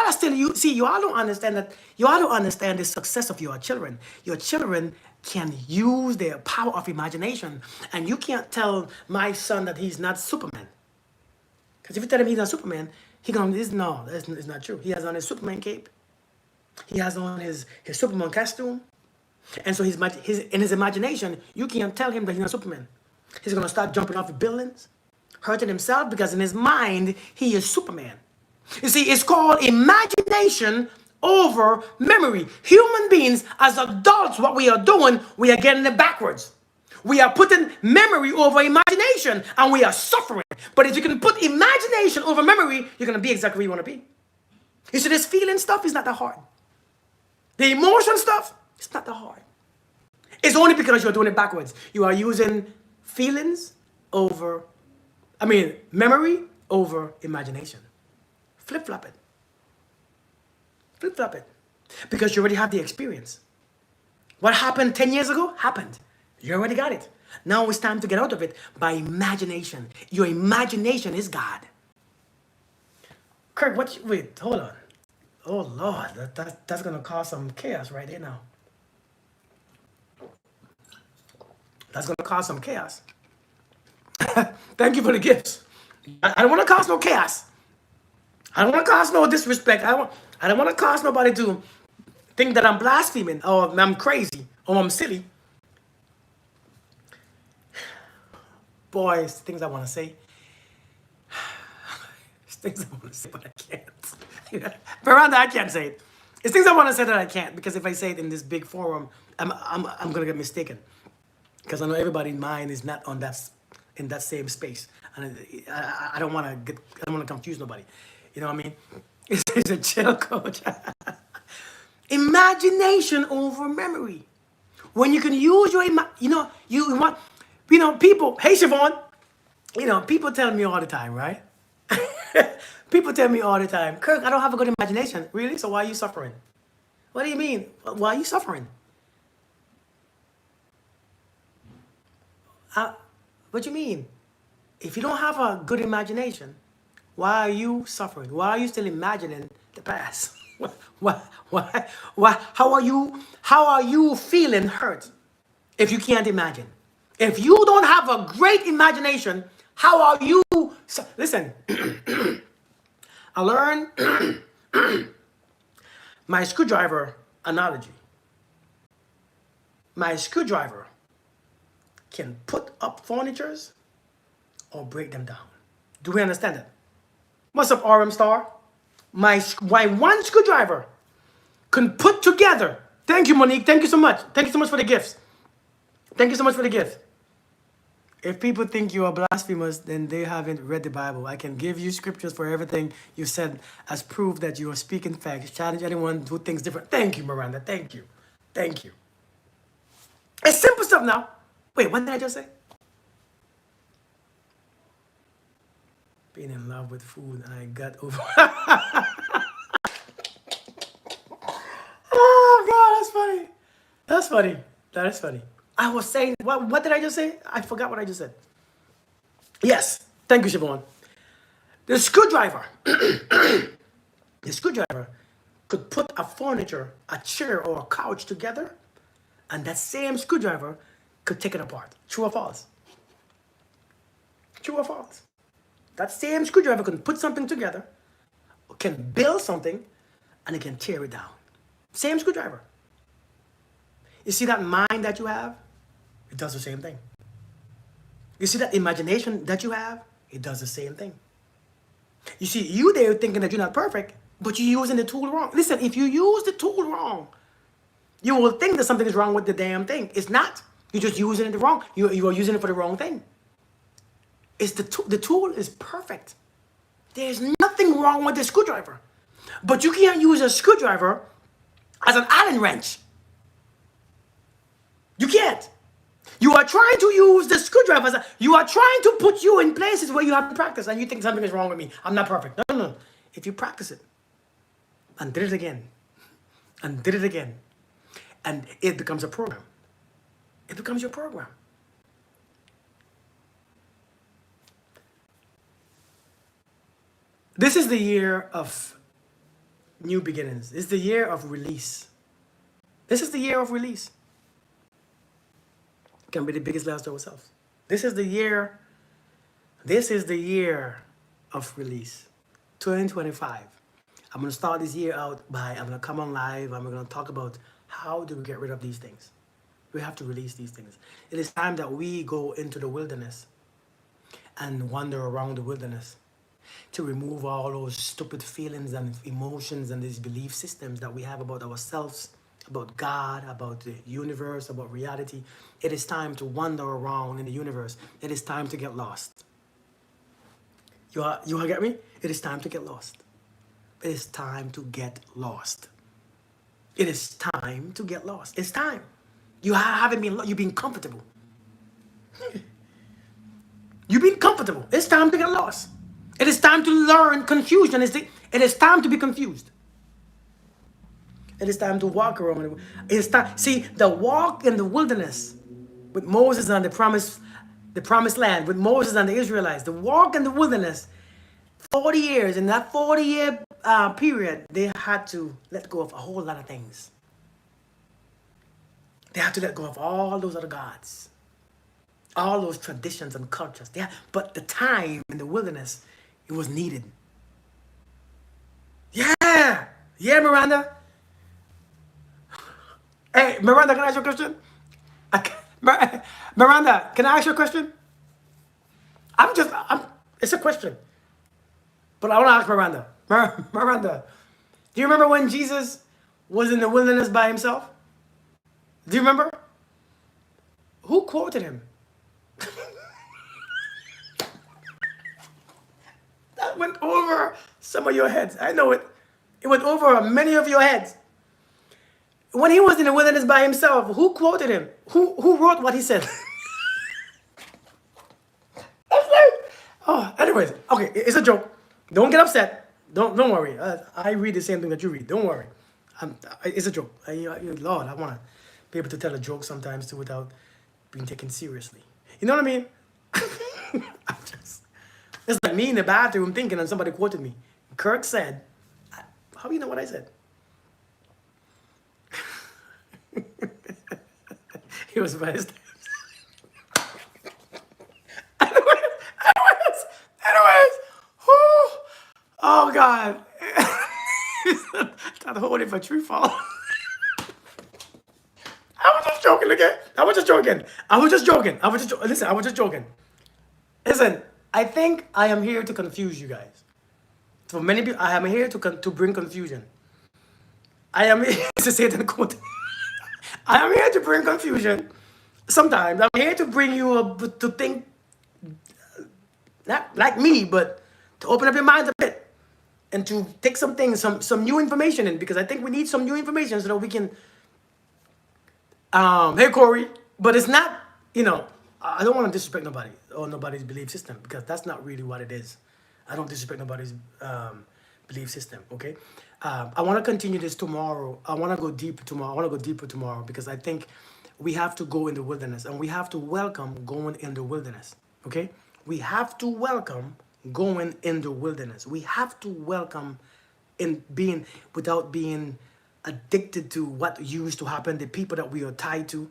all don't understand that. You all don't understand the success of your children. Your children can use their power of imagination. And you can't tell my son that he's not Superman. Because if you tell him he's not Superman, it's not true. He has on his Superman cape. He has on his Superman costume. And so in his imagination, you can't tell him that he's not Superman. He's going to start jumping off the buildings, hurting himself, because in his mind, he is Superman. You see, it's called imagination over memory. Human beings, as adults, what we are doing, we are getting it backwards. We are putting memory over imagination, and we are suffering. But if you can put imagination over memory, you're going to be exactly where you want to be. You see, this feeling stuff is not that hard. The emotion stuff, it's not that hard. It's only because you're doing it backwards. You are using memory over imagination. Flip-flop it. Flip-flop it. Because you already have the experience. What happened 10 years ago, happened. You already got it. Now it's time to get out of it by imagination. Your imagination is God. Kirk, wait, hold on. Oh, Lord, that's going to cause some chaos right there now. That's going to cause some chaos. Thank you for the gifts. I don't want to cause no chaos. I don't want to cause no disrespect. I don't want to cause nobody to think that I'm blaspheming or I'm crazy or I'm silly. Boys, things I want to say. It's things I want to say, but I can't. Veranda, I can't say it. It's things I want to say that I can't, because if I say it in this big forum, I'm going to get mistaken. Because I know everybody's mind is not in that same space, and I don't want to confuse nobody. You know what I mean? It's a chill, coach. Imagination over memory. When you can use your people. Hey, Siobhan. People tell me all the time, right? People tell me all the time, Kirk, I don't have a good imagination. Really? So why are you suffering? What do you mean? Why are you suffering? Uh, what do you mean? If you don't have a good imagination, why are you suffering? Why are you still imagining the past? why, how are you feeling hurt if you can't imagine? If you don't have a great imagination, how are you? Listen, I learned my screwdriver analogy. My screwdriver can put up furnitures or break them down. Do we understand that? What's up, RM Star? My one screwdriver can put together. Thank you, Monique. Thank you so much. Thank you so much for the gifts. Thank you so much for the gift. If people think you are blasphemous, then they haven't read the Bible. I can give you scriptures for everything you said as proof that you are speaking facts. Challenge anyone who thinks different. Thank you, Miranda. Thank you. Thank you. It's simple stuff now. Wait, what did I just say? Being in love with food, I got over. Oh God, that's funny. That's funny. That is funny. I was saying, what did I just say? I forgot what I just said. Yes, thank you, Siobhan. The screwdriver, the screwdriver could put a furniture, a chair, or a couch together, and that same screwdriver could take it apart. True or false? True or false? That same screwdriver can put something together, can build something, and it can tear it down. Same screwdriver. You see that mind that you have? It does the same thing. You see that imagination that you have? It does the same thing. You see, you there thinking that you're not perfect, but you're using the tool wrong. Listen, if you use the tool wrong, you will think that something is wrong with the damn thing. It's not. You're just using it wrong. You are using it for the wrong thing. It's the tool is perfect. There's nothing wrong with the screwdriver. But you can't use a screwdriver as an Allen wrench. You can't. You are trying to use the screwdriver. You are trying to put you in places where you have to practice and you think something is wrong with me. I'm not perfect. No, no, no. If you practice it and did it again and did it again, and it becomes a program. It becomes your program. This is the year of new beginnings. This is the year of release. This is the year of release. Can be the biggest lies to ourselves. This is the year of release. 2025. I'm gonna start this year out by I'm gonna come on live and we're gonna talk about how do we get rid of these things. We have to release these things. It is time that we go into the wilderness and wander around the wilderness to remove all those stupid feelings and emotions and these belief systems that we have about ourselves, about God, about the universe, about reality. It is time to wander around in the universe. It is time to get lost. You get me? It is time to get lost. It is time to get lost. It is time to get lost. It's time. You've been comfortable. You've been comfortable. It's time to get lost. It is time to learn confusion. It is time to be confused. It is time to walk around. It is time. See, the walk in the wilderness with Moses on the promised land, with Moses and the Israelites, the walk in the wilderness, 40 years. In that 40-year period, they had to let go of a whole lot of things. They had to let go of all those other gods, all those traditions and cultures. But the time in the wilderness, it was needed. Yeah, Miranda. Hey, Miranda, can I ask you a question? Miranda, can I ask you a question? It's a question. But I want to ask Miranda. Miranda, do you remember when Jesus was in the wilderness by himself? Do you remember? Who quoted him? That went over some of your heads. I know it. It went over many of your heads. When he was in the wilderness by himself, who quoted him? Who wrote what he said? That's like, oh, anyways, okay, it's a joke. Don't get upset. Don't worry. I read the same thing that you read. Don't worry. It's a joke. Lord, I want to be able to tell a joke sometimes too without being taken seriously. You know what I mean? I'm just, it's like me in the bathroom thinking, and somebody quoted me. Kirk said, "How do you know what I said?" He was by his. Anyways, whew, oh God. Not holding for true fall. I was just joking again. I was just joking. Listen, I was just joking. Listen, I think I am here to confuse you guys. For many people, I am here to bring confusion. I am here to say that quote. I am here to bring confusion. Sometimes I'm here to bring you to think, not like me, but to open up your minds a bit and to take some things, some new information in, because I think we need some new information so that we can. Hey Corey, but it's not. I don't want to disrespect nobody or nobody's belief system, because that's not really what it is. I don't disrespect nobody's belief system. Okay, I want to continue this tomorrow. I want to go deeper tomorrow. I want to go deeper tomorrow because I think we have to go in the wilderness, and we have to welcome going in the wilderness. Okay, we have to welcome going in the wilderness. We have to welcome in being without being addicted to what used to happen, the people that we are tied to.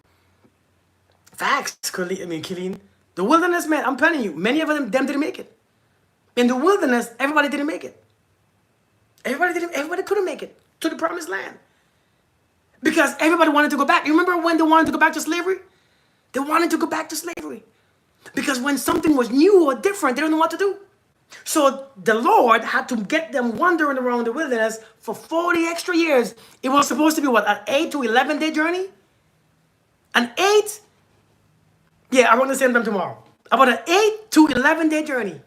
Facts, Killeen. The wilderness, man, I'm telling you, many of them didn't make it. In the wilderness, everybody didn't make it. Everybody couldn't make it to the promised land. Because everybody wanted to go back. You remember when they wanted to go back to slavery? They wanted to go back to slavery. Because when something was new or different, they didn't know what to do. So the Lord had to get them wandering around the wilderness for 40 extra years. It was supposed to be what, an 8 to 11 day journey? An 8? Yeah, I want to send them tomorrow. About an 8 to 11 day journey.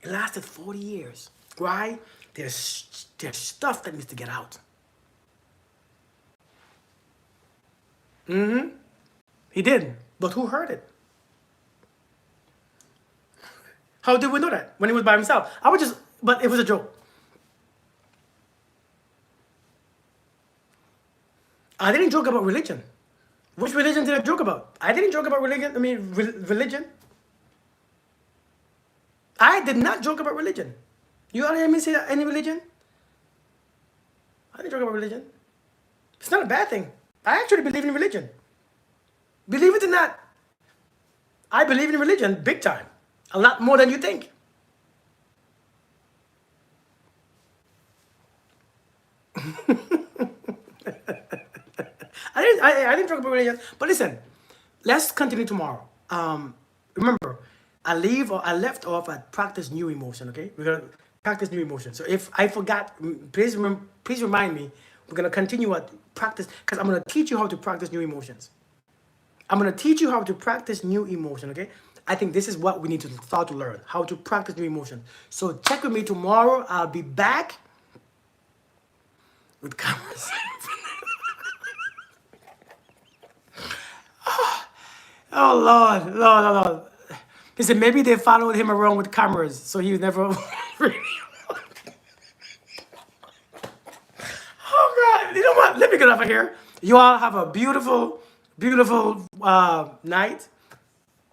It lasted 40 years. Why? There's stuff that needs to get out. He did. But who heard it? How did we know that? When he was by himself. But it was a joke. I didn't joke about religion. Which religion did I joke about? I didn't joke about religion. I did not joke about religion. You want to hear me say any religion? I didn't joke about religion. It's not a bad thing. I actually believe in religion. Believe it or not, I believe in religion big time. A lot more than you think. I didn't talk about religion. But listen, let's continue tomorrow. Remember, I left off at practice new emotion, okay? We're going to practice new emotion. So if I forgot, please remind me. We're going to continue at practice, because I'm going to teach you how to practice new emotions. I'm going to teach you how to practice new emotion, okay? I think this is what we need to start to learn, how to practice new emotion. So check with me tomorrow. I'll be back with cameras. Oh, Lord. He said maybe they followed him around with cameras, so he was never... Oh, God. You know what? Let me get off of here. You all have a beautiful, beautiful night.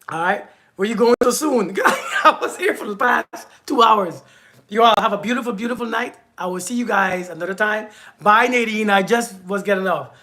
All right? Where you going so soon? I was here for the past 2 hours. You all have a beautiful, beautiful night. I will see you guys another time. Bye, Nadine. I just was getting off.